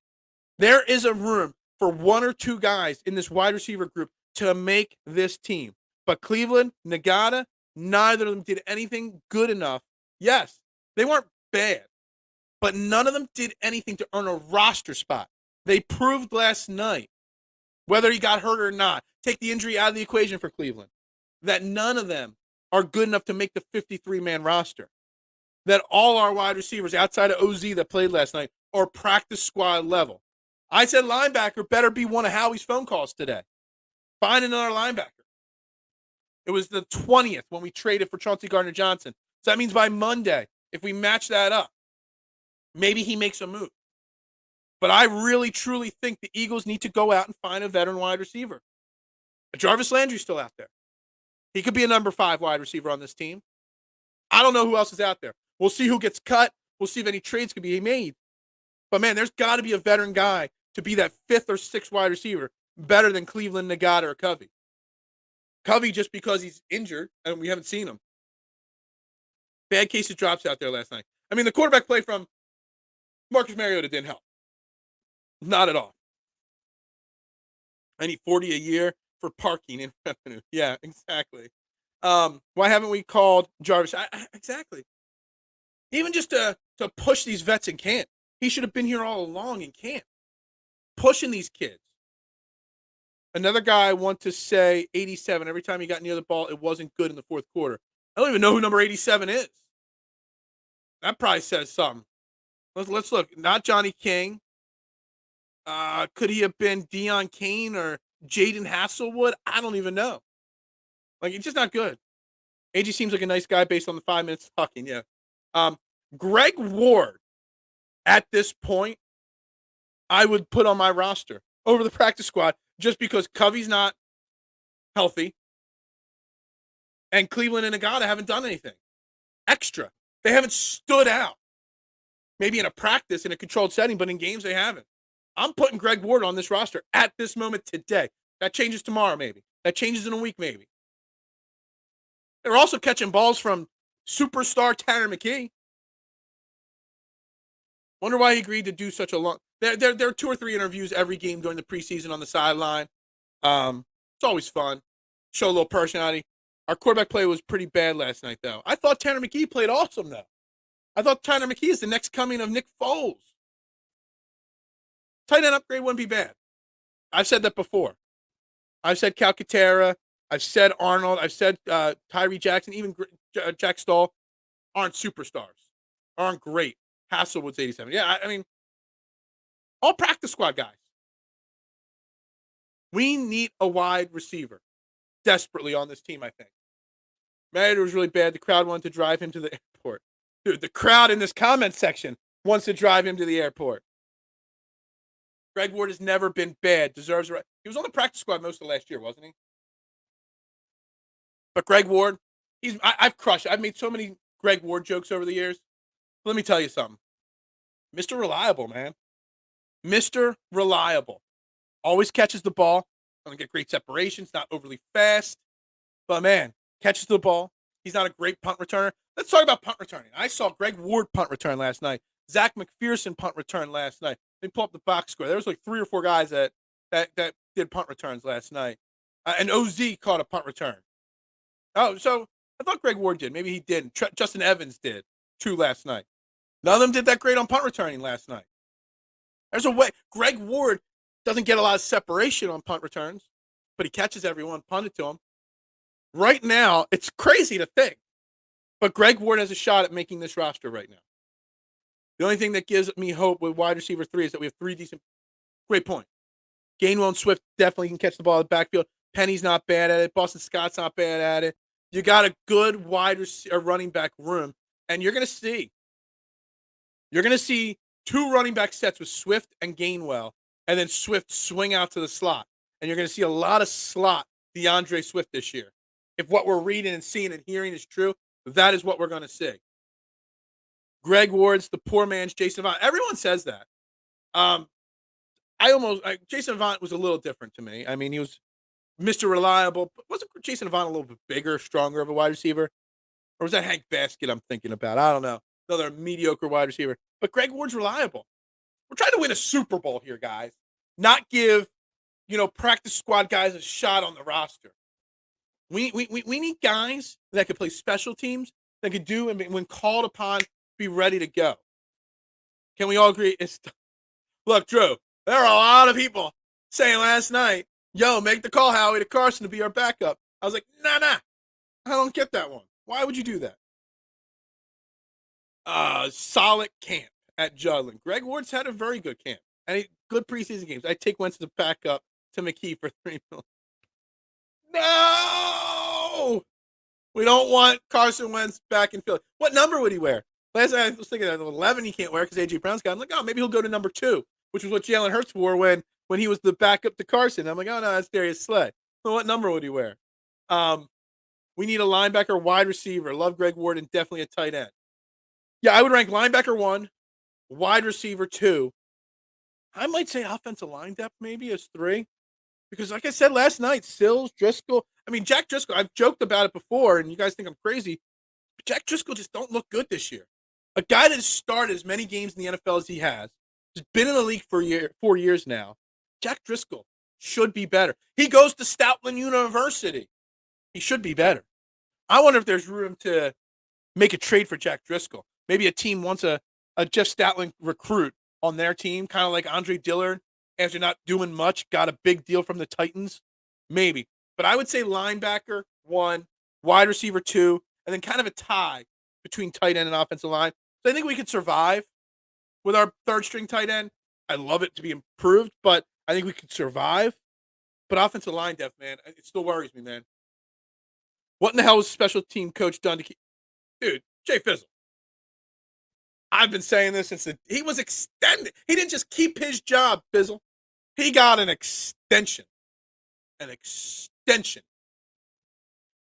There is a room for 1 or 2 guys in this wide receiver group to make this team. But Cleveland, Nagata, neither of them did anything good enough. Yes, they weren't bad, but none of them did anything to earn a roster spot. They proved last night, whether he got hurt or not, take the injury out of the equation for Cleveland, that none of them are good enough to make the 53-man roster. That all our wide receivers outside of OZ that played last night are practice squad level. I said linebacker better be one of Howie's phone calls today. Find another linebacker. It was the 20th when we traded for Chauncey Gardner-Johnson. So that means by Monday, if we match that up, maybe he makes a move. But I really, truly think the Eagles need to go out and find a veteran wide receiver. Jarvis Landry's still out there. He could be a number 5 wide receiver on this team. I don't know who else is out there. We'll see who gets cut. We'll see if any trades can be made. But, man, there's got to be a veteran guy to be that 5th or 6th wide receiver better than Cleveland, Nagata, or Covey. Covey just because he's injured and we haven't seen him. Bad case of drops out there last night. I mean, the quarterback play from Marcus Mariota didn't help. Not at all. I need $40 a year for parking and revenue. Yeah, exactly. Why haven't we called Jarvis? Exactly. Even just to push these vets in camp. He should have been here all along in camp. Pushing these kids. Another guy I want to say 87. Every time he got near the ball, it wasn't good in the 4th quarter. I don't even know who number 87 is. That probably says something. Let's look. Not Johnny King. Could he have been Deion Kane or Jaden Hasselwood? I don't even know. Like, he's just not good. AG seems like a nice guy based on the 5 minutes talking, yeah. Greg Ward, at this point, I would put on my roster over the practice squad just because Covey's not healthy and Cleveland and Agata haven't done anything extra. They haven't stood out. Maybe in a practice, in a controlled setting, but in games they haven't. I'm putting Greg Ward on this roster at this moment today. That changes tomorrow, maybe. That changes in a week, maybe. They're also catching balls from superstar Tanner McKee. Wonder why he agreed to do such a long. There are 2 or 3 interviews every game during the preseason on the sideline. It's always fun. Show a little personality. Our quarterback play was pretty bad last night, though. I thought Tanner McKee played awesome, though. I thought Tanner McKee is the next coming of Nick Foles. Tight end upgrade wouldn't be bad. I've said that before. I've said Calcaterra. I've said Arnold. I've said Tyree Jackson. Even Jack Stahl aren't superstars. Aren't great. Hasselwood's 87. Yeah, I mean, all practice squad guys. We need a wide receiver desperately on this team, I think. Marriott was really bad. The crowd wanted to drive him to the airport. Dude, the crowd in this comment section wants to drive him to the airport. Greg Ward has never been bad. Deserves a right. He was on the practice squad most of last year, wasn't he? But Greg Ward, I've crushed it. I've made so many Greg Ward jokes over the years. Let me tell you something. Mr. Reliable, man. Mr. Reliable. Always catches the ball. Doesn't get great separations. Not overly fast. But, man, catches the ball. He's not a great punt returner. Let's talk about punt returning. I saw Greg Ward punt return last night. Zach McPherson punt return last night. They pull up the box score. There was like 3 or 4 guys that did punt returns last night. And OZ caught a punt return. Oh, so I thought Greg Ward did. Maybe he didn't. Justin Evans did 2 last night. None of them did that great on punt returning last night. There's a way. Greg Ward doesn't get a lot of separation on punt returns, but he catches everyone, punted to him. Right now, it's crazy to think, but Greg Ward has a shot at making this roster right now. The only thing that gives me hope with wide receiver 3 is that we have 3 decent. Great point. Gainwell and Swift definitely can catch the ball in the backfield. Penny's not bad at it. Boston Scott's not bad at it. You got a good running back room, and you're going to see 2 running back sets with Swift and Gainwell, and then Swift swing out to the slot. And you're going to see a lot of slot DeAndre Swift this year. If what we're reading and seeing and hearing is true, that is what we're going to see. Greg Ward's the poor man's Jason Avant. Everyone says that. Jason Avant was a little different to me. I mean, he was Mr. Reliable. But wasn't Jason Avant a little bit bigger, stronger of a wide receiver? Or was that Hank Basket I'm thinking about? I don't know. Another mediocre wide receiver. But Greg Ward's reliable. We're trying to win a Super Bowl here, guys. Not give, practice squad guys a shot on the roster. We need guys that can play special teams, that can do, and when called upon, be ready to go. Can we all agree? Look, Drew, there are a lot of people saying last night, yo, make the call, Howie, to Carson to be our backup. I was like, nah, I don't get that one. Why would you do that? Solid camp at Judlin. Greg Ward's had a very good camp. And good preseason games. I take Wentz as a backup to McKee for $3 million. No! We don't want Carson Wentz back in Philly. What number would he wear? Last night I was thinking that 11 he can't wear because A.J. Brown's got him. I'm like, maybe he'll go to number 2, which was what Jalen Hurts wore when he was the backup to Carson. I'm like, oh, no, that's Darius Slay. So what number would he wear? We need a linebacker, wide receiver. Love Greg Ward, and definitely a tight end. Yeah, I would rank linebacker 1, wide receiver 2. I might say offensive line depth maybe as 3. Because like I said last night, Sills, Driscoll. I mean, Jack Driscoll, I've joked about it before, and you guys think I'm crazy. But Jack Driscoll just don't look good this year. A guy that has started as many games in the NFL as he has been in the league for 4 years now. Jack Driscoll should be better. He goes to Stoutland University. He should be better. I wonder if there's room to make a trade for Jack Driscoll. Maybe a team wants a Jeff Stoutland recruit on their team, kind of like Andre Dillard, after not doing much, got a big deal from the Titans. Maybe. But I would say linebacker 1, wide receiver 2, and then kind of a tie between tight end and offensive line. So I think we could survive with our 3rd-string tight end. I love it to be improved, but I think we could survive. But offensive line depth, man, it still worries me, man. What in the hell was special team coach done to keep? Dude, Jay Fizzle. I've been saying this since he was extended. He didn't just keep his job, Fizzle. He got an extension. An extension.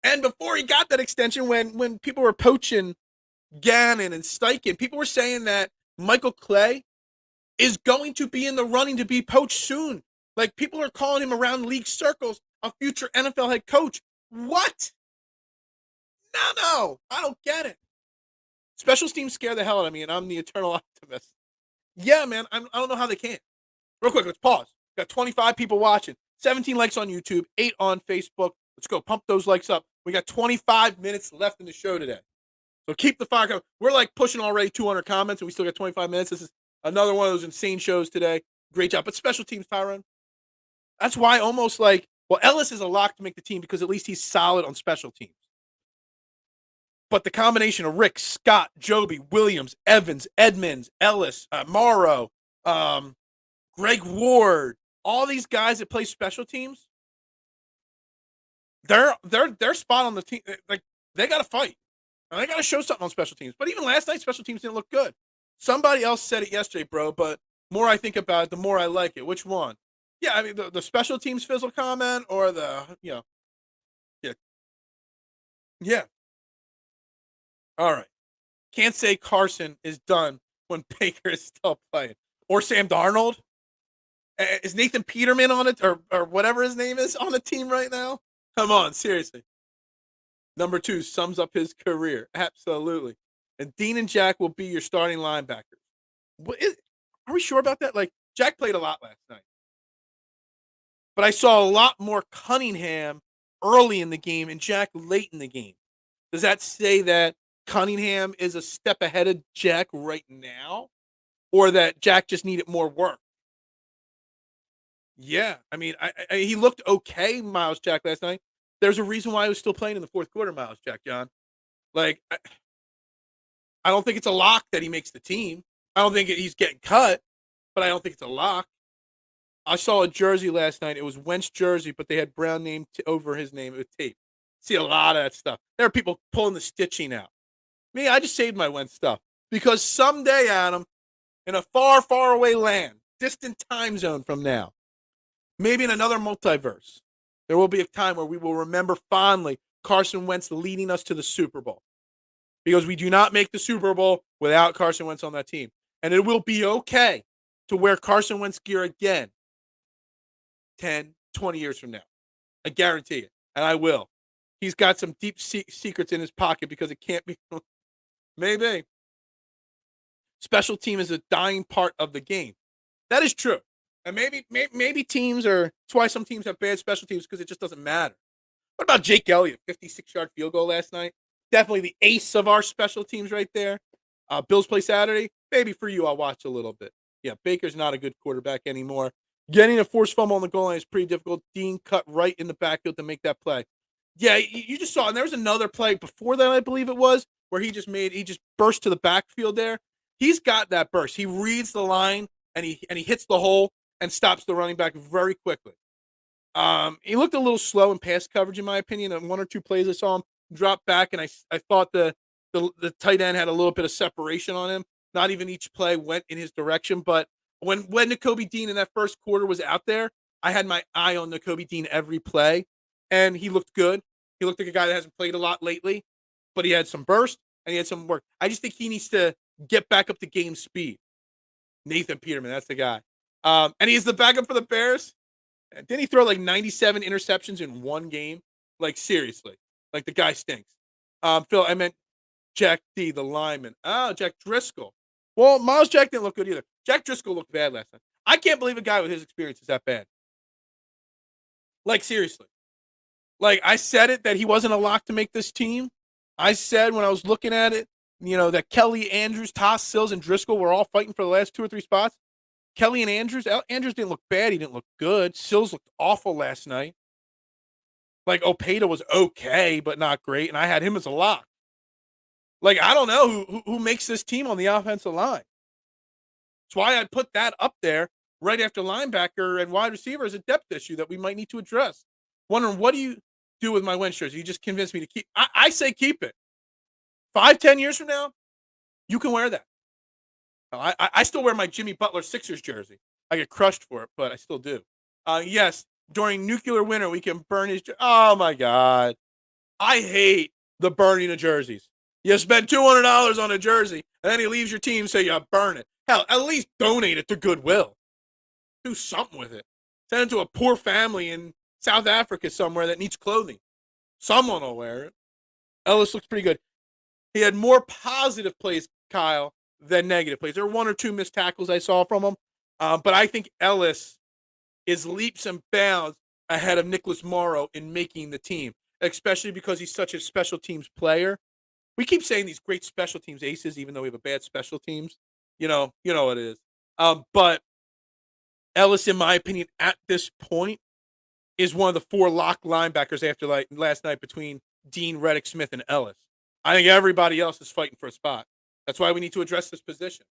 And before he got that extension, when people were poaching Gannon and Steichen, people were saying that Michael Clay is going to be in the running to be poached soon. Like, people are calling him around league circles a future NFL head coach. What? No, I don't get it. Special teams scare the hell out of me, and I'm the eternal optimist. Yeah, man, I don't know how they can. Real quick, let's pause. Got 25 people watching, 17 likes on YouTube, 8 on Facebook. Let's go. Pump those likes up. We got 25 minutes left in the show today. So keep the fire coming. We're like pushing already 200 comments, and we still got 25 minutes. This is another one of those insane shows today. Great job. But special teams, Tyrone. That's why almost like, well, Ellis is a lock to make the team because at least he's solid on special teams. But the combination of Rick, Scott, Joby, Williams, Evans, Edmonds, Ellis, Morrow, Greg Ward, all these guys that play special teams, they're spot on the team. Like, they got to fight. They got to show something on special teams. But even last night, special teams didn't look good. Somebody else said it yesterday, bro, but the more I think about it, the more I like it. Which one? Yeah, I mean, the special teams fizzle comment or the, yeah. Yeah. All right. Can't say Carson is done when Baker is still playing. Or Sam Darnold. Is Nathan Peterman on it or whatever his name is on the team right now? Come on, seriously. Number 2 sums up his career. Absolutely. And Dean and Jack will be your starting linebackers. Are we sure about that? Like, Jack played a lot last night. But I saw a lot more Cunningham early in the game and Jack late in the game. Does that say that Cunningham is a step ahead of Jack right now? Or that Jack just needed more work? Yeah. I mean, he looked okay, Miles Jack, last night. There's a reason why he was still playing in the fourth quarter, Miles Jack, John. Like, I don't think it's a lock that he makes the team. I don't think he's getting cut, but I don't think it's a lock. I saw a jersey last night. It was Wentz jersey, but they had Brown name over his name with tape. See a lot of that stuff. There are people pulling the stitching out. Me, I just saved my Wentz stuff because someday, Adam, in a far, far away land, distant time zone from now, maybe in another multiverse, there will be a time where we will remember fondly Carson Wentz leading us to the Super Bowl. Because we do not make the Super Bowl without Carson Wentz on that team. And it will be okay to wear Carson Wentz gear again 10, 20 years from now. I guarantee it. And I will. He's got some deep secrets in his pocket because it can't be. Maybe. Special team is a dying part of the game. That is true. And maybe teams are, that's why some teams have bad special teams because it just doesn't matter. What about Jake Elliott? 56-yard field goal last night. Definitely the ace of our special teams right there. Bills play Saturday. Maybe for you, I'll watch a little bit. Yeah, Baker's not a good quarterback anymore. Getting a forced fumble on the goal line is pretty difficult. Dean cut right in the backfield to make that play. Yeah, you just saw, and there was another play before that, I believe it was, where he just burst to the backfield there. He's got that burst. He reads the line, and he hits the hole and stops the running back very quickly. He looked a little slow in pass coverage, in my opinion. On 1 or 2 plays I saw him drop back, and I thought the tight end had a little bit of separation on him. Not even each play went in his direction, but when Nakobe Dean in that first quarter was out there, I had my eye on Nakobe Dean every play, and he looked good. He looked like a guy that hasn't played a lot lately, but he had some burst, and he had some work. I just think he needs to get back up to game speed. Nathan Peterman, that's the guy. And he's the backup for the Bears. Didn't he throw like 97 interceptions in one game? Like, seriously. Like, the guy stinks. Phil, I meant Jack D, the lineman. Oh, Jack Driscoll. Well, Miles Jack didn't look good either. Jack Driscoll looked bad last night. I can't believe a guy with his experience is that bad. Like, seriously. Like, I said it that he wasn't a lock to make this team. I said when I was looking at it, that Kelly, Andrews, Toss, Sills, and Driscoll were all fighting for the last 2 or 3 spots. Kelly and Andrews didn't look bad. He didn't look good. Sills looked awful last night. Like, Opeta was okay, but not great, and I had him as a lock. Like, I don't know who makes this team on the offensive line. That's why I put that up there right after linebacker and wide receiver as a depth issue that we might need to address. Wondering, what do you do with my Wentz jersey? You just convinced me to keep. I say keep it. 5, 10 years from now, you can wear that. I still wear my Jimmy Butler Sixers jersey. I get crushed for it, but I still do. Yes, during nuclear winter, we can burn his. Oh my God, I hate the burning of jerseys. You spend $200 on a jersey, and then he leaves your team, so you burn it. Hell, at least donate it to Goodwill. Do something with it. Send it to a poor family in South Africa somewhere that needs clothing. Someone will wear it. Ellis looks pretty good. He had more positive plays, Kyle, than negative plays. There were one or two missed tackles I saw from him, but I think Ellis is leaps and bounds ahead of Nicholas Morrow in making the team, especially because he's such a special teams player. We keep saying these great special teams aces, even though we have a bad special teams. You know what it is. But Ellis, in my opinion, at this point, is one of the four lock linebackers after last night between Dean, Reddick, Smith, and Ellis. I think everybody else is fighting for a spot. That's why we need to address this position.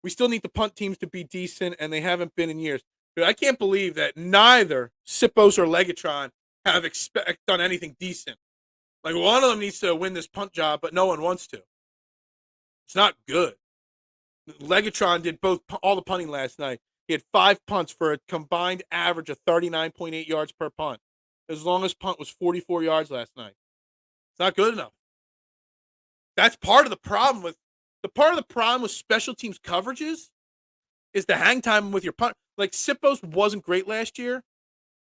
We still need the punt teams to be decent, and they haven't been in years. Dude, I can't believe that neither Sippos or Legatron have done anything decent. Like, one of them needs to win this punt job, but no one wants to. It's not good. Legatron did all the punting last night. He had 5 punts for a combined average of 39.8 yards per punt. His longest punt was 44 yards last night. It's not good enough. That's part of the problem with special teams coverages is the hang time with your punt. Like, Sippos wasn't great last year.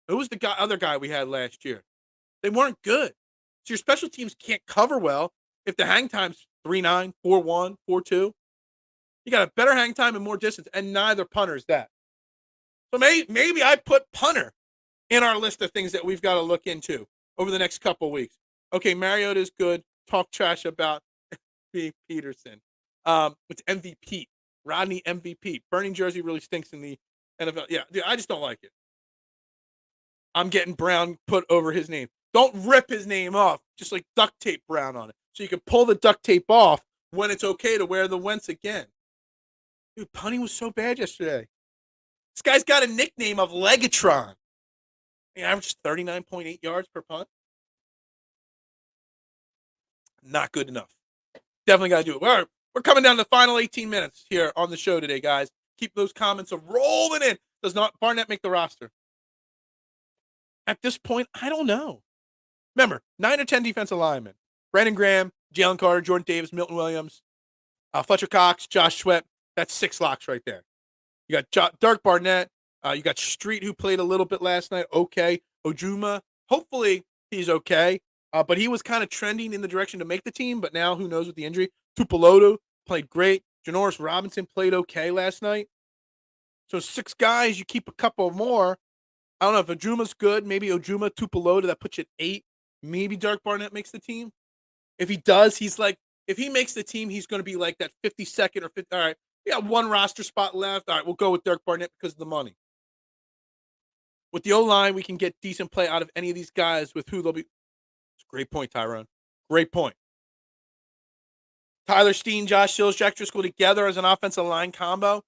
Who was the other guy we had last year? They weren't good. So your special teams can't cover well if the hang time's 3-9, 4-1, 4-2. You got a better hang time and more distance, and neither punter is that. So maybe I put punter in our list of things that we've got to look into over the next couple weeks. Okay, Mariota is good. Talk trash about Peterson. It's MVP. Rodney MVP. Burning jersey really stinks in the NFL. Yeah, dude, I just don't like it. I'm getting Brown put over his name. Don't rip his name off. Just like duct tape Brown on it. So you can pull the duct tape off when it's okay to wear the Wentz again. Dude, punting was so bad yesterday. This guy's got a nickname of Legatron. He averaged 39.8 yards per punt. Not good enough. Definitely got to do it. We're coming down to the final 18 minutes here on the show today, guys. Keep those comments rolling in. Does not Barnett make the roster? At this point, I don't know. Remember, 9 or 10 defensive linemen. Brandon Graham, Jalen Carter, Jordan Davis, Milton Williams, Fletcher Cox, Josh Sweat. That's 6 locks right there. You got Dirk Barnett. You got Street, who played a little bit last night. Okay. Ojuma. Hopefully he's okay. But he was kind of trending in the direction to make the team. But now, who knows with the injury? Tupelotu played great. Janoris Robinson played okay last night. So 6 guys. You keep a couple more. I don't know if Ojuma's good. Maybe Ojuma, Tupelotu. That puts you at 8. Maybe Dirk Barnett makes the team. If he does, if he makes the team, he's going to be like that 52nd or 50th. All right, we got 1 roster spot left. All right, we'll go with Dirk Barnett because of the money. With the O-line, we can get decent play out of any of these guys with who they'll be. It's a great point, Tyrone. Great point. Tyler Steen, Josh Sills, Jack Driscoll together as an offensive line combo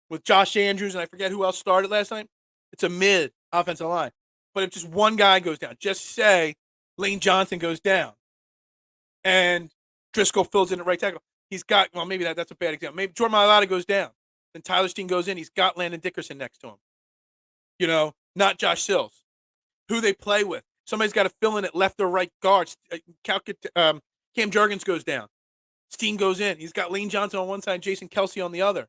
with Josh Andrews, and I forget who else started last night. It's a mid offensive line. But if just one guy goes down, just say Lane Johnson goes down and Driscoll fills in at right tackle. He's got, well, maybe that's a bad example. Maybe Jordan Mailata goes down. Then Tyler Steen goes in. He's got Landon Dickerson next to him. Not Josh Sills. Who they play with. Somebody's got to fill in at left or right guard. Cam Jurgens goes down. Steen goes in. He's got Lane Johnson on one side, Jason Kelsey on the other.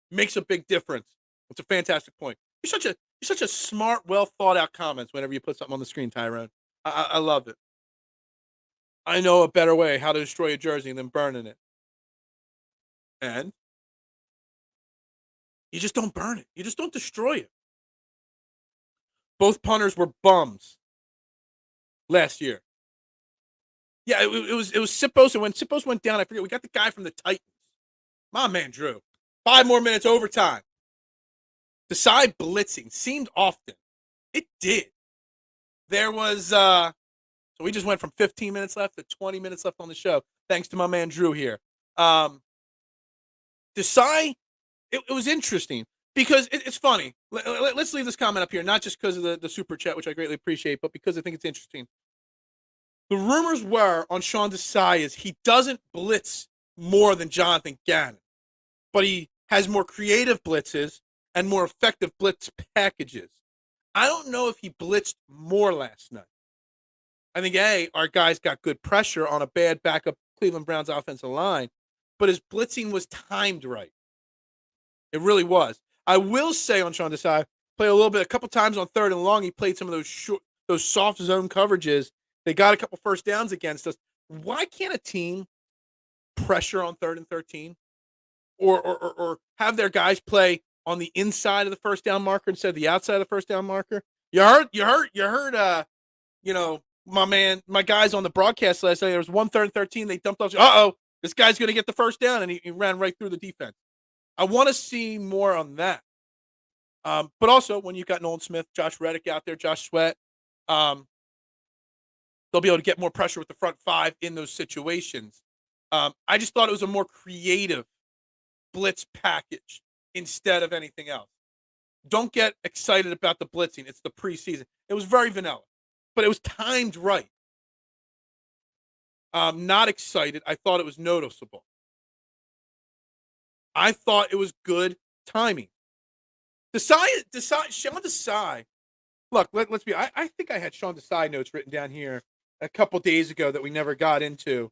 Makes a big difference. It's a fantastic point. You're such a smart, well thought out comments whenever you put something on the screen, Tyrone. I love it. I know a better way how to destroy a jersey than burning it. And you just don't burn it. You just don't destroy it. Both punters were bums last year. Yeah, it was Sippos, and when Sippos went down, I forget, we got the guy from the Titans. My man, Drew. 5 more minutes overtime. Desai blitzing seemed often. It did. There was, so we just went from 15 minutes left to 20 minutes left on the show, thanks to my man Drew here. Desai, it was interesting because it's funny. Let's leave this comment up here, not just because of the super chat, which I greatly appreciate, but because I think it's interesting. The rumors were on Sean Desai is he doesn't blitz more than Jonathan Gannon, but he has more creative blitzes and more effective blitz packages. I don't know if he blitzed more last night. I think our guys got good pressure on a bad backup Cleveland Browns offensive line, but his blitzing was timed right. It really was. I will say on Sean Desai, played a couple times on 3rd and long. He played some of those soft zone coverages. They got a couple first downs against us. Why can't a team pressure on 3rd and 13, or have their guys play on the inside of the first down marker instead of the outside of the first down marker? You heard. My guys on the broadcast last night. There was 1/3 and 13. They dumped off. This guy's going to get the first down, and he ran right through the defense. I want to see more on that. But also, when you've got Nolan Smith, Josh Reddick out there, Josh Sweat, they'll be able to get more pressure with the front 5 in those situations. I just thought it was a more creative blitz package instead of anything else. Don't get excited about the blitzing. It's the preseason. It was very vanilla, but it was timed right. Not excited. I thought it was noticeable. I thought it was good timing. Sean Desai. Look, let's be. I think I had Sean Desai notes written down here a couple days ago that we never got into.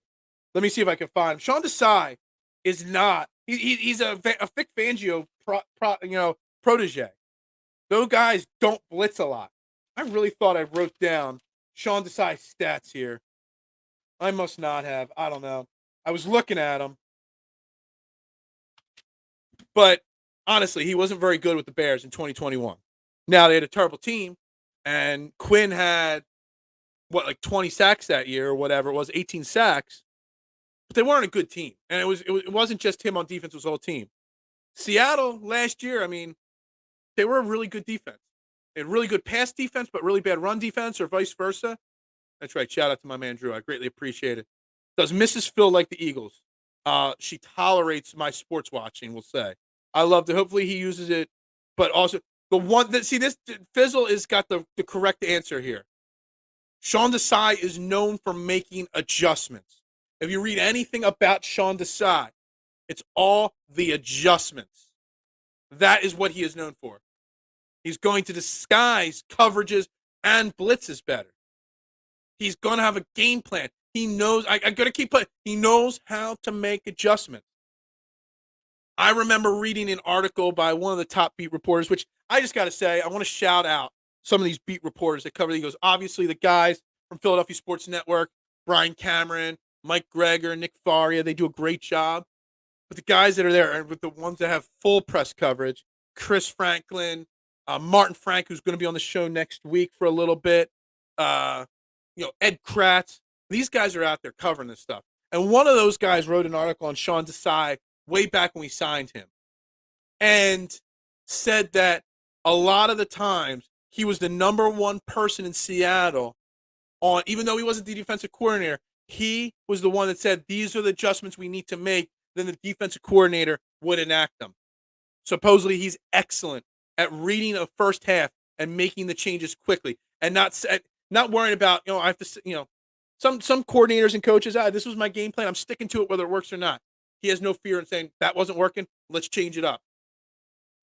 Let me see if I can find him. Sean Desai is not. He's a Vic Fangio protege. Those guys don't blitz a lot. I really thought I wrote down Sean Desai's stats here. I must not have. I don't know. I was looking at him. But honestly, he wasn't very good with the Bears in 2021. Now, they had a terrible team, and Quinn had, 20 sacks that year or whatever it was, 18 sacks. But they weren't a good team. And it wasn't just him on defense, it was the whole team. Seattle last year, they were a really good defense. They had really good pass defense, but really bad run defense, or vice versa. That's right. Shout out to my man, Drew. I greatly appreciate it. Does Mrs. Phil like the Eagles? She tolerates my sports watching, we'll say. I love it. Hopefully he uses it. But also, the one that, this Fizzle has got the correct answer here. Sean Desai is known for making adjustments. If you read anything about Sean Desai, it's all the adjustments. That is what he is known for. He's going to disguise coverages and blitzes better. He's going to have a game plan. He knows. I got to keep playing. He knows how to make adjustments. I remember reading an article by one of the top beat reporters, which I just got to say, I want to shout out some of these beat reporters that cover the Eagles. Obviously, the guys from Philadelphia Sports Network, Brian Cameron, Mike Greger, Nick Faria, they do a great job. But the guys that are there, and with the ones that have full press coverage, Chris Franklin, Martin Frank, who's going to be on the show next week for a little bit, Ed Kratz. These guys are out there covering this stuff. And one of those guys wrote an article on Sean Desai way back when we signed him and said that a lot of the times he was the number one person in Seattle on, even though he wasn't the defensive coordinator, he was the one that said, these are the adjustments we need to make. Then the defensive coordinator would enact them. Supposedly he's excellent at reading a first half and making the changes quickly and not worrying about, I have to, some coordinators and coaches, this was my game plan. I'm sticking to it whether it works or not. He has no fear in saying that wasn't working. Let's change it up.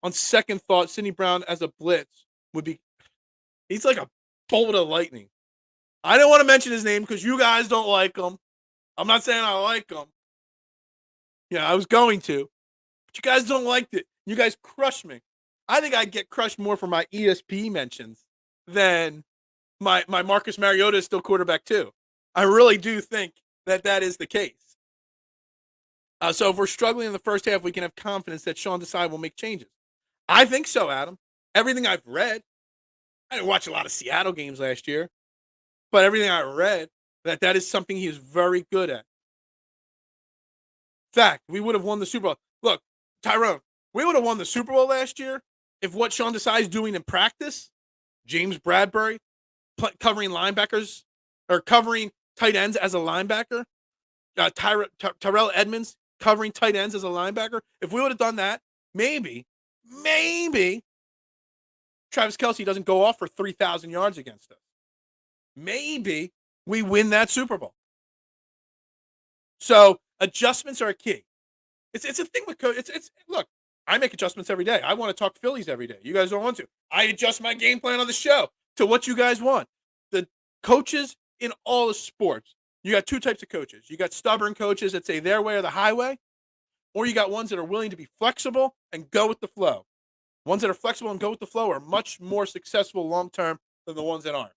On second thought, Sidney Brown as a blitz he's like a bolt of lightning. I don't want to mention his name because you guys don't like him. I'm not saying I like him. Yeah, I was going to, but you guys don't like it. You guys crush me. I think I get crushed more for my ESP mentions than my Marcus Mariota is still quarterback too. I really do think that is the case. So if we're struggling in the first half, we can have confidence that Sean Desai will make changes. I think so, Adam. Everything I've read, I didn't watch a lot of Seattle games last year, but everything I read, that is something he is very good at. In fact, we would have won the Super Bowl. Look, Tyrone, we would have won the Super Bowl last year if what Sean Desai is doing in practice, James Bradbury covering linebackers or covering tight ends as a linebacker, Tyrell Edmonds covering tight ends as a linebacker. If we would have done that, maybe Travis Kelce doesn't go off for 3,000 yards against us. Maybe we win that Super Bowl. So adjustments are a key. It's a thing with coach. Look, I make adjustments every day. I want to talk Phillies every day. You guys don't want to. I adjust my game plan on the show to what you guys want. The coaches in all the sports, you got two types of coaches. You got stubborn coaches that say their way or the highway, or you got ones that are willing to be flexible and go with the flow. Ones that are flexible and go with the flow are much more successful long term than the ones that aren't.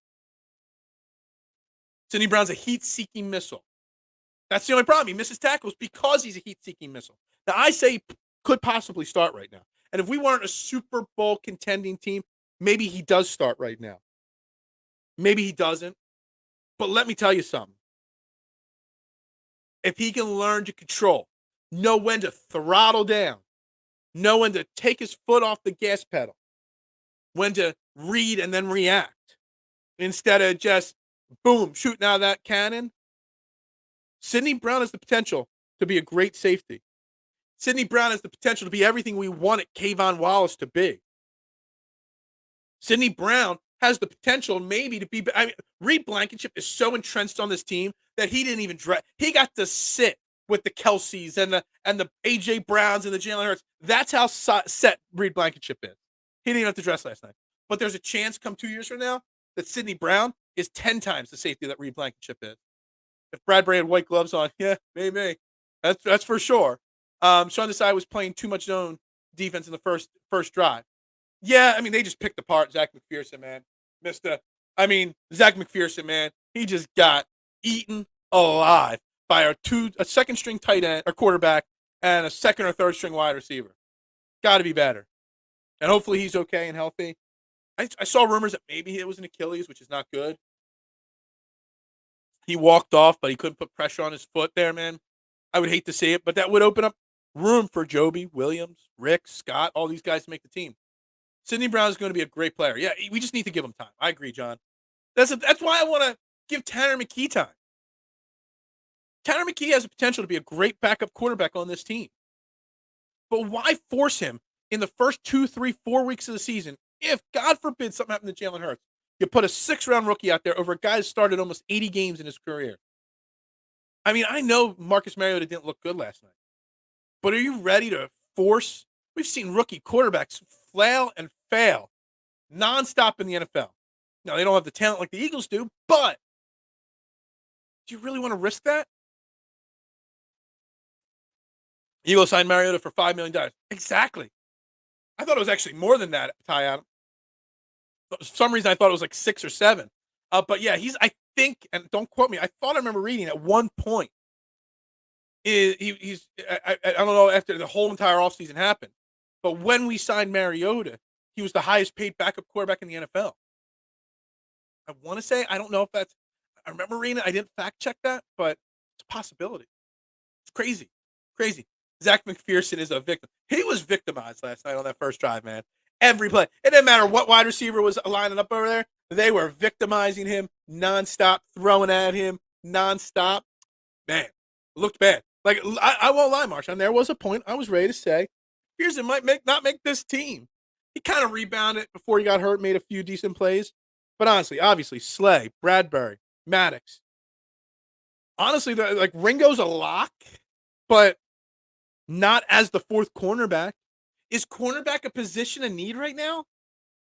Sidney Brown's a heat-seeking missile. That's the only problem. He misses tackles because he's a heat-seeking missile. Now, I say he could possibly start right now. And if we weren't a Super Bowl contending team, maybe he does start right now. Maybe he doesn't. But let me tell you something. If he can learn to control, know when to throttle down, know when to take his foot off the gas pedal, when to read and then react, instead of just, boom, shooting out of that cannon, Sidney Brown has the potential to be a great safety. Sidney Brown has the potential to be everything we wanted Kayvon Wallace to be. Sidney Brown has the potential maybe to be. I mean, Reed Blankenship is so entrenched on this team that he didn't even dress. He got to sit with the Kelseys and the AJ Browns and the Jalen Hurts. That's how set Reed Blankenship is. He didn't even have to dress last night. But there's a chance come 2 years from now that Sidney Brown is 10 times the safety that Reed Blankenship is. If Bradbury had white gloves on, yeah, maybe. That's for sure. Sean Desai was playing too much zone defense in the first drive. Yeah, I mean, they just picked apart Zach McPherson, man. Zach McPherson, man, he just got eaten alive by a second string tight end or quarterback and a second or third string wide receiver. Got to be better. And hopefully he's okay and healthy. I saw rumors that maybe it was an Achilles, which is not good. He walked off, but he couldn't put pressure on his foot there, man. I would hate to see it, but that would open up room for Joby, Williams, Rick, Scott, all these guys to make the team. Sidney Brown is going to be a great player. Yeah, we just need to give him time. I agree, John. That's why I want to give Tanner McKee time. Tanner McKee has the potential to be a great backup quarterback on this team. But why force him in the first 2, 3, 4 weeks of the season if, God forbid, something happened to Jalen Hurts? You put a 6th-round rookie out there over a guy who started almost 80 games in his career. I mean, I know Marcus Mariota didn't look good last night. But are you ready to force? We've seen rookie quarterbacks flail and fail nonstop in the NFL. Now, they don't have the talent like the Eagles do, but do you really want to risk that? Eagles signed Mariota for $5 million. Exactly. I thought it was actually more than that, Ty Adam. For some reason, I thought it was like 6 or 7. But yeah, I think, and don't quote me, I thought I remember reading at one point, I don't know after the whole entire offseason happened, but when we signed Mariota, he was the highest paid backup quarterback in the NFL. I want to say, I don't know if that's, I remember reading it, I didn't fact check that, but it's a possibility. It's crazy. Crazy. Zach McPherson is a victim. He was victimized last night on that first drive, man. Every play. It didn't matter what wide receiver was lining up over there. They were victimizing him nonstop, throwing at him nonstop. Man, it looked bad. Like, I won't lie, Marshawn. There was a point I was ready to say, Pearson might not make this team. He kind of rebounded before he got hurt, made a few decent plays. But honestly, obviously, Slay, Bradbury, Maddox. Honestly, like Ringo's a lock, but not as the 4th cornerback. Is cornerback a position of need right now?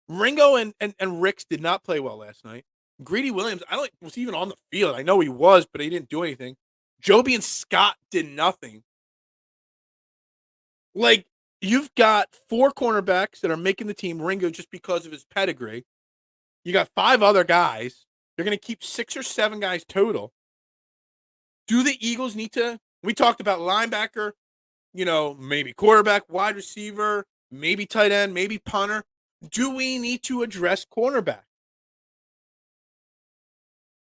Ringo and Ricks did not play well last night. Greedy Williams, was even on the field. I know he was, but he didn't do anything. Joby and Scott did nothing. Like, you've got 4 cornerbacks that are making the team. Ringo just because of his pedigree. You got 5 other guys. You're going to keep 6 or 7 guys total. Do the Eagles need to? We talked about linebacker, maybe quarterback, wide receiver, maybe tight end, maybe punter. Do we need to address cornerback?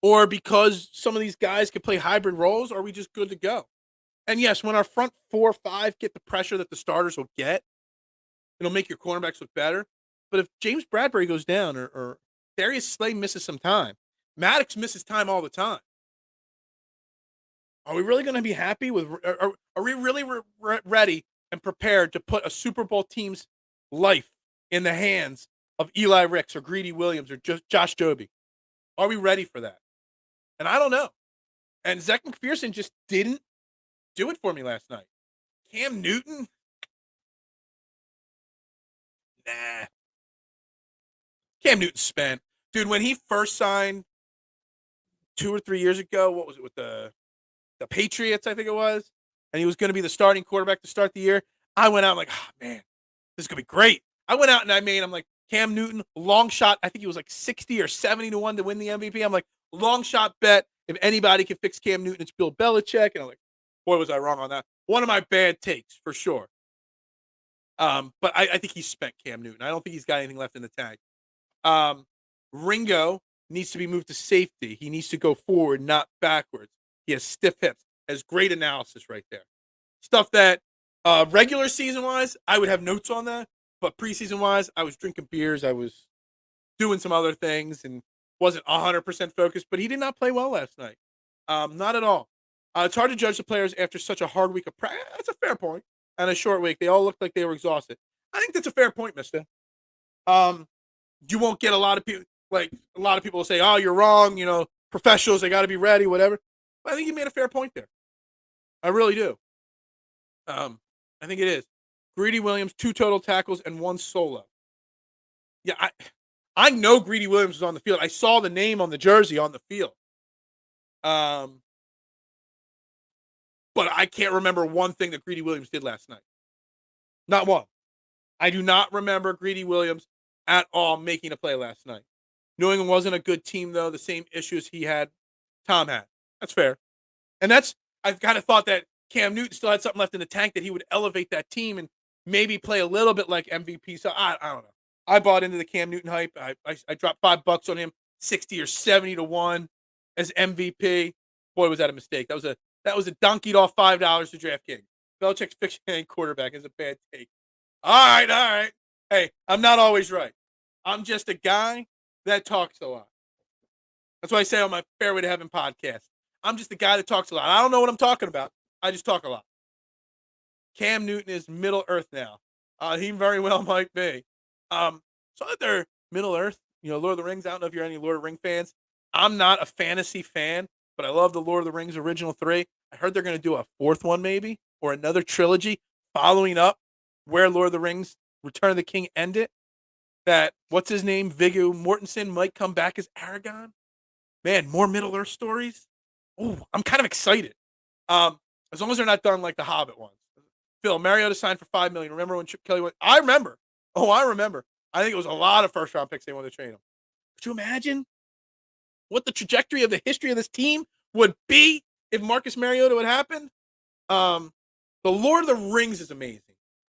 Or because some of these guys can play hybrid roles, are we just good to go? And yes, when our front 4 or 5 get the pressure that the starters will get, it'll make your cornerbacks look better. But if James Bradbury goes down or Darius Slay misses some time, Maddox misses time all the time, are we really going to be happy with? Are we really ready and prepared to put a Super Bowl team's life in the hands of Eli Ricks or Greedy Williams or Josh Joby? Are we ready for that? And I don't know. And Zach McPherson just didn't do it for me last night. Cam Newton, Nah. Cam Newton spent. Dude, when he first signed 2 or 3 years ago, what was it with the Patriots, I think it was, and he was going to be the starting quarterback to start the year. I went out like, oh, man, this is going to be great. I went out and I'm like, Cam Newton, long shot. I think he was like 60 or 70 to 1 to win the MVP. I'm like, long shot bet. If anybody can fix Cam Newton, it's Bill Belichick. And I'm like, boy, was I wrong on that. One of my bad takes for sure. But I think he spent Cam Newton. I don't think he's got anything left in the tank. Ringo needs to be moved to safety. He needs to go forward, not backwards. He has stiff hips. Has great analysis right there. Stuff that regular season wise, I would have notes on that. But preseason wise, I was drinking beers. I was doing some other things and wasn't 100% focused. But he did not play well last night. Not at all. It's hard to judge the players after such a hard week of practice. That's a fair point. And a short week. They all looked like they were exhausted. I think that's a fair point, mister. You won't get a lot of people. Like, a lot of people will say, oh, you're wrong. You know, professionals, they got to be ready, whatever. But I think you made a fair point there. I really do. I think it is. Greedy Williams, 2 total tackles and 1 solo. Yeah, I know Greedy Williams was on the field. I saw the name on the jersey on the field. But I can't remember one thing that Greedy Williams did last night. Not one. I do not remember Greedy Williams at all making a play last night. New England wasn't a good team, though. The same issues Tom had. That's fair. And I've kind of thought that Cam Newton still had something left in the tank that he would elevate that team and maybe play a little bit like MVP. So I don't know. I bought into the Cam Newton hype. I dropped $5 on him, 60 or 70 to 1 as MVP. Boy, was that a mistake. That was a donkeyed off $5 to DraftKings. Belichick's fixing quarterback is a bad take. All right. Hey, I'm not always right. I'm just a guy that talks a lot. That's what I say on my Fairway to Heaven podcast. I'm just a guy that talks a lot. I don't know what I'm talking about. I just talk a lot. Cam Newton is Middle Earth now. He very well might be. So that they're Middle Earth, Lord of the Rings. I don't know if you're any Lord of the Rings fans. I'm not a fantasy fan, but I love the Lord of the Rings original 3. I heard they're going to do a 4th one maybe, or another trilogy following up where Lord of the Rings Return of the King ended. That, what's his name, Viggo Mortensen might come back as Aragorn. Man, more Middle Earth stories. Oh, I'm kind of excited. As long as they're not done like the Hobbit ones. Phil, Mariota signed for $5 million. Remember when Chip Kelly went? I remember. Oh, I remember. I think it was a lot of first-round picks they wanted to trade him. Could you imagine what the trajectory of the history of this team would be if Marcus Mariota would happen? The Lord of the Rings is amazing.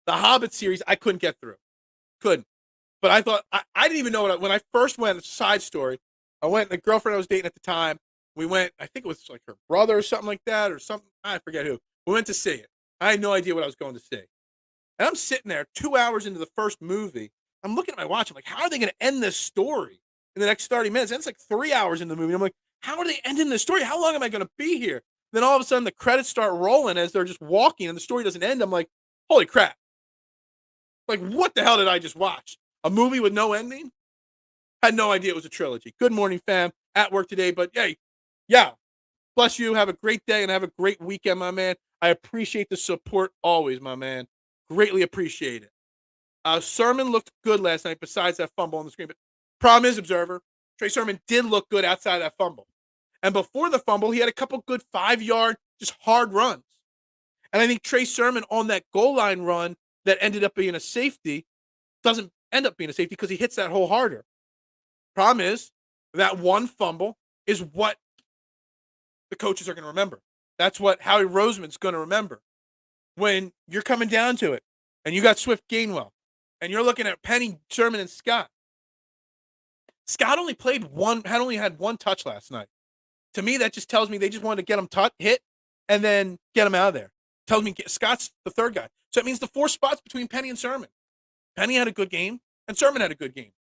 The Hobbit series, I couldn't get through. Couldn't. But I thought, I didn't even know when I first went, it's a side story. I went, the girlfriend I was dating at the time, we went, I think it was like her brother or something like that, or something, I forget who. We went to see it. I had no idea what I was going to see. And I'm sitting there 2 hours into the first movie. I'm looking at my watch. I'm like, how are they going to end this story in the next 30 minutes? And it's like 3 hours into the movie. I'm like, how are they ending this story? How long am I going to be here? Then all of a sudden the credits start rolling as they're just walking and the story doesn't end. I'm like, holy crap. Like, what the hell did I just watch? A movie with no ending? Had no idea it was a trilogy. Good morning, fam. At work today, but hey, yeah. Bless you. Have a great day and have a great weekend, my man. I appreciate the support always, my man. Greatly appreciate it. Sermon looked good last night besides that fumble on the screen. But problem is, Observer, Trey Sermon did look good outside of that fumble. And before the fumble, he had a couple good 5-yard, just hard runs. And I think Trey Sermon on that goal line run that ended up being a safety doesn't end up being a safety because he hits that hole harder. Problem is, that one fumble is what the coaches are going to remember. That's what Howie Roseman's going to remember. When you're coming down to it, and you got Swift Gainwell, and you're looking at Penny, Sherman, and Scott. Scott only had one touch last night. To me, that just tells me they just wanted to get him hit and then get him out of there. Tells me Scott's the third guy. So it means the 4 spots between Penny and Sermon. Penny had a good game, and Sermon had a good game.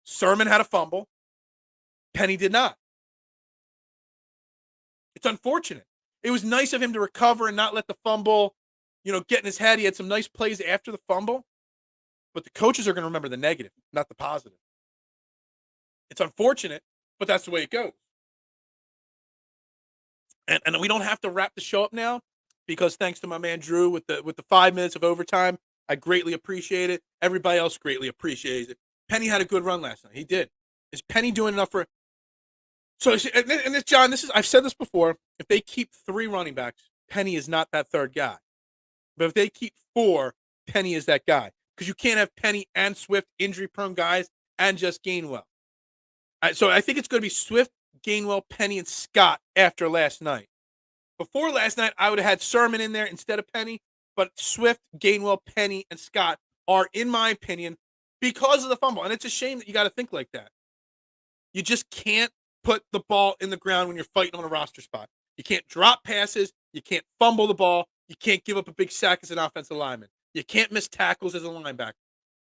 Sermon had a fumble. Penny did not. It's unfortunate. It was nice of him to recover and not let the fumble, get in his head. He had some nice plays after the fumble. But the coaches are going to remember the negative, not the positive. It's unfortunate, but that's the way it goes. And we don't have to wrap the show up now because thanks to my man Drew with the 5 minutes of overtime, I greatly appreciate it. Everybody else greatly appreciates it. Penny had a good run last night. He did. Is Penny doing enough for? So, and this, John, this is I've said this before. If they keep 3 running backs, Penny is not that third guy. But if they keep 4, Penny is that guy. Because you can't have Penny and Swift injury-prone guys and just Gainwell. So I think it's going to be Swift, Gainwell, Penny, and Scott after last night. Before last night, I would have had Sermon in there instead of Penny. But Swift, Gainwell, Penny, and Scott are, in my opinion, because of the fumble. And it's a shame that you got to think like that. You just can't put the ball in the ground when you're fighting on a roster spot. You can't drop passes. You can't fumble the ball. You can't give up a big sack as an offensive lineman. You can't miss tackles as a linebacker.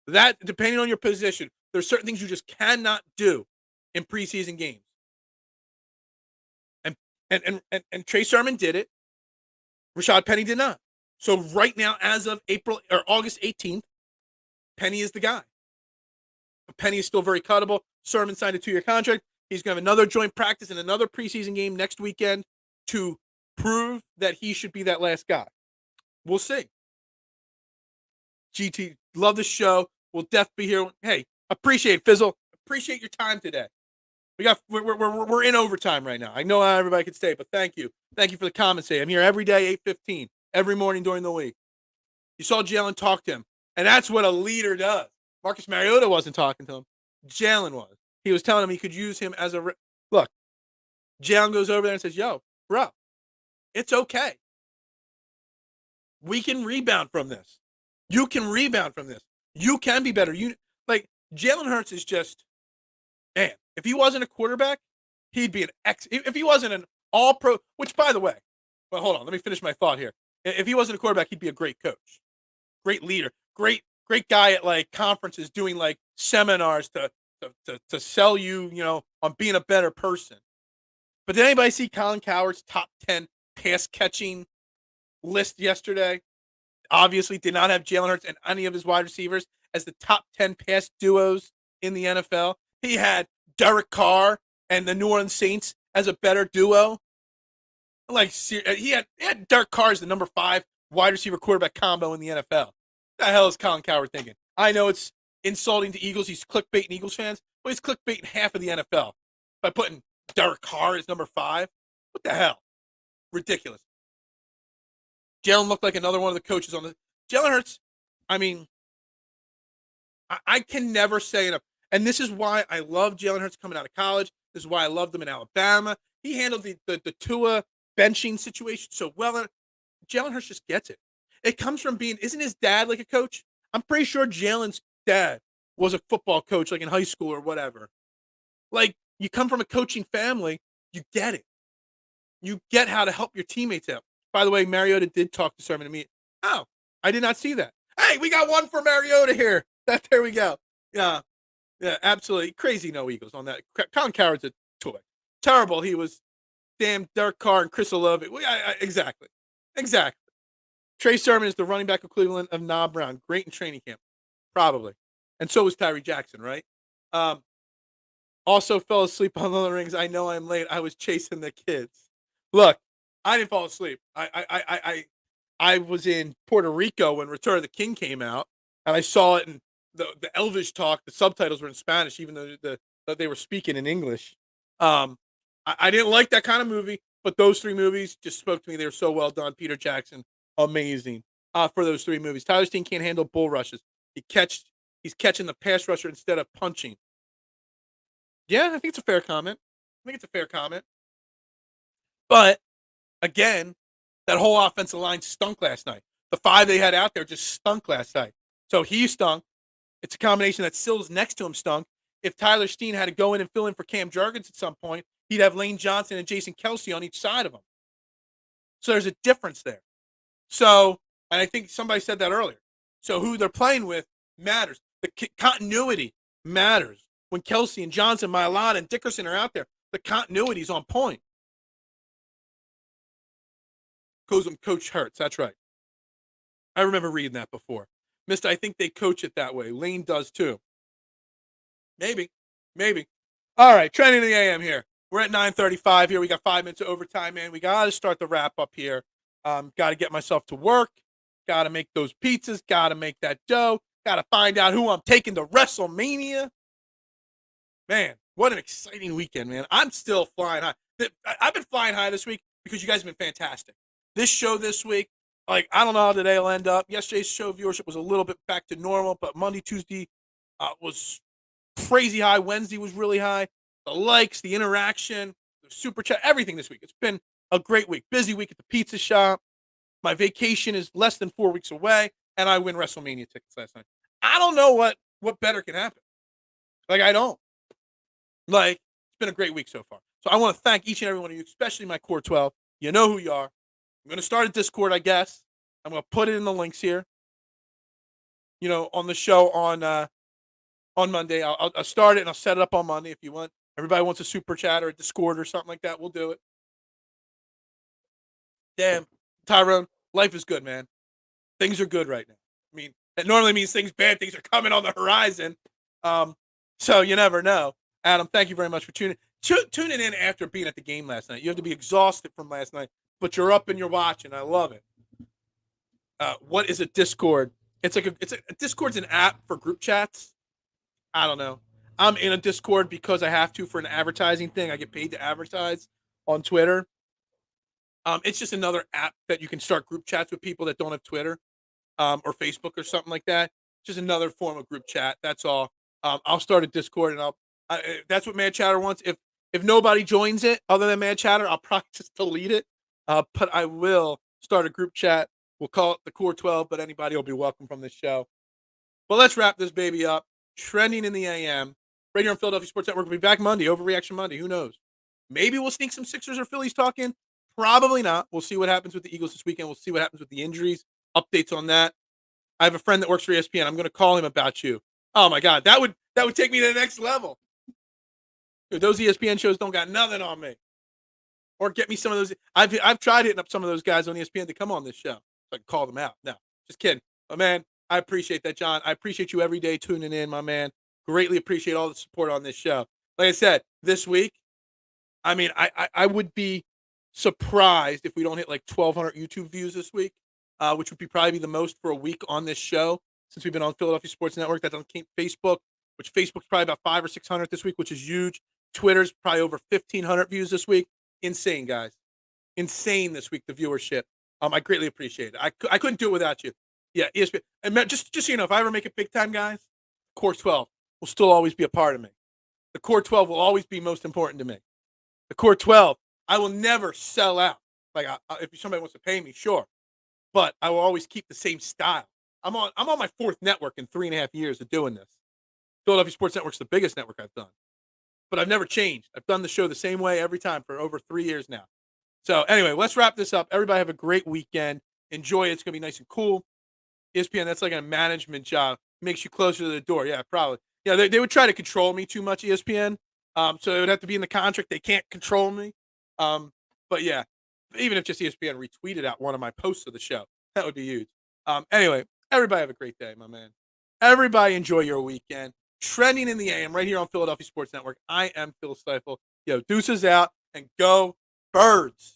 That, depending on your position, there's certain things you just cannot do in preseason games. And Trey Sermon did it. Rashad Penny did not. So right now, as of August 18th, Penny is the guy. Penny is still very cuttable. Sermon signed a 2-year contract. He's going to have another joint practice and another preseason game next weekend to prove that he should be that last guy. We'll see. GT, love the show. We'll definitely be here. Hey, appreciate it, Fizzle. Appreciate your time today. We're in overtime right now. I know how everybody can stay, but thank you. Thank you for the comments. I'm here every day, 8:15, every morning during the week. You saw Jalen talk to him, and that's what a leader does. Marcus Mariota wasn't talking to him. Jalen was. He was telling him he could use him as a look. Jalen goes over there and says, "Yo, bro, it's okay. We can rebound from this. You can rebound from this. You can be better. Jalen Hurts is just, man, if he wasn't a quarterback, he'd be if he wasn't an all-pro, which, by the way, well, hold on, let me finish my thought here. If he wasn't a quarterback, he'd be a great coach, great leader, great guy at conferences doing seminars to sell you, on being a better person. But did anybody see Colin Cowherd's top 10 pass catching list yesterday? Obviously did not have Jalen Hurts and any of his wide receivers as the top 10 pass duos in the NFL. He had Derek Carr and the New Orleans Saints as a better duo. He had Derek Carr as the number 5 wide receiver quarterback combo in the NFL. What the hell is Colin Cowherd thinking? I know it's insulting to Eagles. He's clickbaiting Eagles fans, but he's clickbaiting half of the NFL by putting Derek Carr as number 5. What the hell? Ridiculous. Jalen looked like another one of the coaches on the Jalen Hurts. I mean, I can never say enough. And this is why I love Jalen Hurts coming out of college. This is why I loved him in Alabama. He handled the Tua benching situation so well. Jalen Hurts just gets it. It comes from isn't his dad like a coach? I'm pretty sure Jalen's dad was a football coach in high school or whatever. You come from a coaching family, you get it. You get how to help your teammates out. By the way, Mariota did talk to Sermon to me. Oh, I did not see that. Hey, we got one for Mariota here. There we go. Yeah, absolutely. Crazy no Eagles on that. Colin Cowherd's a toy. Terrible. He was damn Derek Carr and Chris Olave. Exactly. Trey Sermon is the running back equivalent of Nah Brown. Great in training camp. Probably. And so was Tyree Jackson, right? Also fell asleep on the rings. I know I'm late. I was chasing the kids. Look, I didn't fall asleep. I was in Puerto Rico when Return of the King came out, and I saw it in the Elvish talk. The subtitles were in Spanish, even though they were speaking in English. I didn't like that kind of movie, but those 3 movies just spoke to me. They were so well done. Peter Jackson, amazing for those 3 movies. Tyler Steen can't handle bull rushes. He's catching the pass rusher instead of punching. Yeah, I think it's a fair comment. But, again, that whole offensive line stunk last night. The 5 they had out there just stunk last night. So he stunk. It's a combination that Sills next to him stunk. If Tyler Steen had to go in and fill in for Cam Jurgens at some point, he'd have Lane Johnson and Jason Kelsey on each side of him. So there's a difference there. So, and I think somebody said that earlier. So who they're playing with matters. The continuity matters. When Kelsey and Johnson, Mailata, and Dickerson are out there, the continuity's on point. Coach Hurts, that's right. I remember reading that before. Mister, I think they coach it that way. Lane does too. Maybe. All right, trending the AM here. We're at 9:35 here. We got 5 minutes of overtime, man. We got to start the wrap up here. Got to get myself to work. Got to make those pizzas. Got to make that dough. Got to find out who I'm taking to WrestleMania. Man, what an exciting weekend, man. I'm still flying high. I've been flying high this week because you guys have been fantastic. This show this week, like, I don't know how today will end up. Yesterday's show viewership was a little bit back to normal, but Monday, Tuesday was crazy high. Wednesday was really high. The likes, the interaction, the super chat, everything this week. It's been a great week. Busy week at the pizza shop. My vacation is less than 4 weeks away, and I win WrestleMania tickets last night. I don't know what better can happen. Like, I don't. Like, it's been a great week so far. So I want to thank each and every one of you, especially my Core 12. You know who you are. I'm going to start a Discord, I guess. I'm going to put it in the links here. You know, on the show on Monday. I'll start it and I'll set it up on Monday if you want. Everybody wants a super chat or a Discord or something like that, we'll do it. Damn, Tyrone, life is good, man. Things are good right now. I mean, that normally means bad things are coming on the horizon. So you never know. Adam, thank you very much for tuning in after being at the game last night. You have to be exhausted from last night, but you're up and you're watching. I love it. What is a Discord? It's a Discord's an app for group chats. I don't know. I'm in a Discord because I have to for an advertising thing. I get paid to advertise on Twitter. It's just another app that you can start group chats with people that don't have Twitter or Facebook or something like that. Just another form of group chat. That's all. I'll start a Discord and that's what Mad Chatter wants. If nobody joins it other than Mad Chatter, I'll probably just delete it. But I will start a group chat. We'll call it the Core 12, but anybody will be welcome from this show. But let's wrap this baby up. Trending in the AM. Right here on Philadelphia Sports Network. We'll be back Monday. Overreaction Monday. Who knows? Maybe we'll sneak some Sixers or Phillies talk in. Probably not. We'll see what happens with the Eagles this weekend. We'll see what happens with the injuries. Updates on that. I have a friend that works for ESPN. I'm going to call him about you. Oh my God, that would take me to the next level. Dude, those ESPN shows don't got nothing on me. Or get me some of those. I've tried hitting up some of those guys on ESPN to come on this show. So I can call them out. No, just kidding. But man, I appreciate that, John. I appreciate you every day tuning in, my man. Greatly appreciate all the support on this show. Like I said, this week, I mean, I would be surprised if we don't hit like 1,200 YouTube views this week, which would probably be the most for a week on this show since we've been on Philadelphia Sports Network. That doesn't count Facebook, which Facebook's probably about 500 or 600 this week, which is huge. Twitter's probably over 1,500 views this week. Insane, guys. Insane this week, the viewership. I greatly appreciate it. I couldn't do it without you. Yeah, ESPN. And just so you know, if I ever make it big time, guys, Core 12 will still always be a part of me. The Core 12 will always be most important to me. The Core 12, I will never sell out. Like, if somebody wants to pay me, sure. But I will always keep the same style. I'm on my fourth network in 3.5 years of doing this. Philadelphia Sports Network's the biggest network I've done. But I've never changed. I've done the show the same way every time for over 3 years now. So anyway, let's wrap this up. Everybody have a great weekend. Enjoy it. It's going to be nice and cool. ESPN, that's like a management job. Makes you closer to the door. Yeah, probably. Yeah, they would try to control me too much, ESPN. So it would have to be in the contract. They can't control me. But yeah, even if just ESPN retweeted out one of my posts of the show, that would be huge. Anyway, everybody have a great day, my man. Everybody enjoy your weekend. Trending in the AM right here on Philadelphia Sports Network. I am Phil Stiefel. Yo, deuces out and go Birds.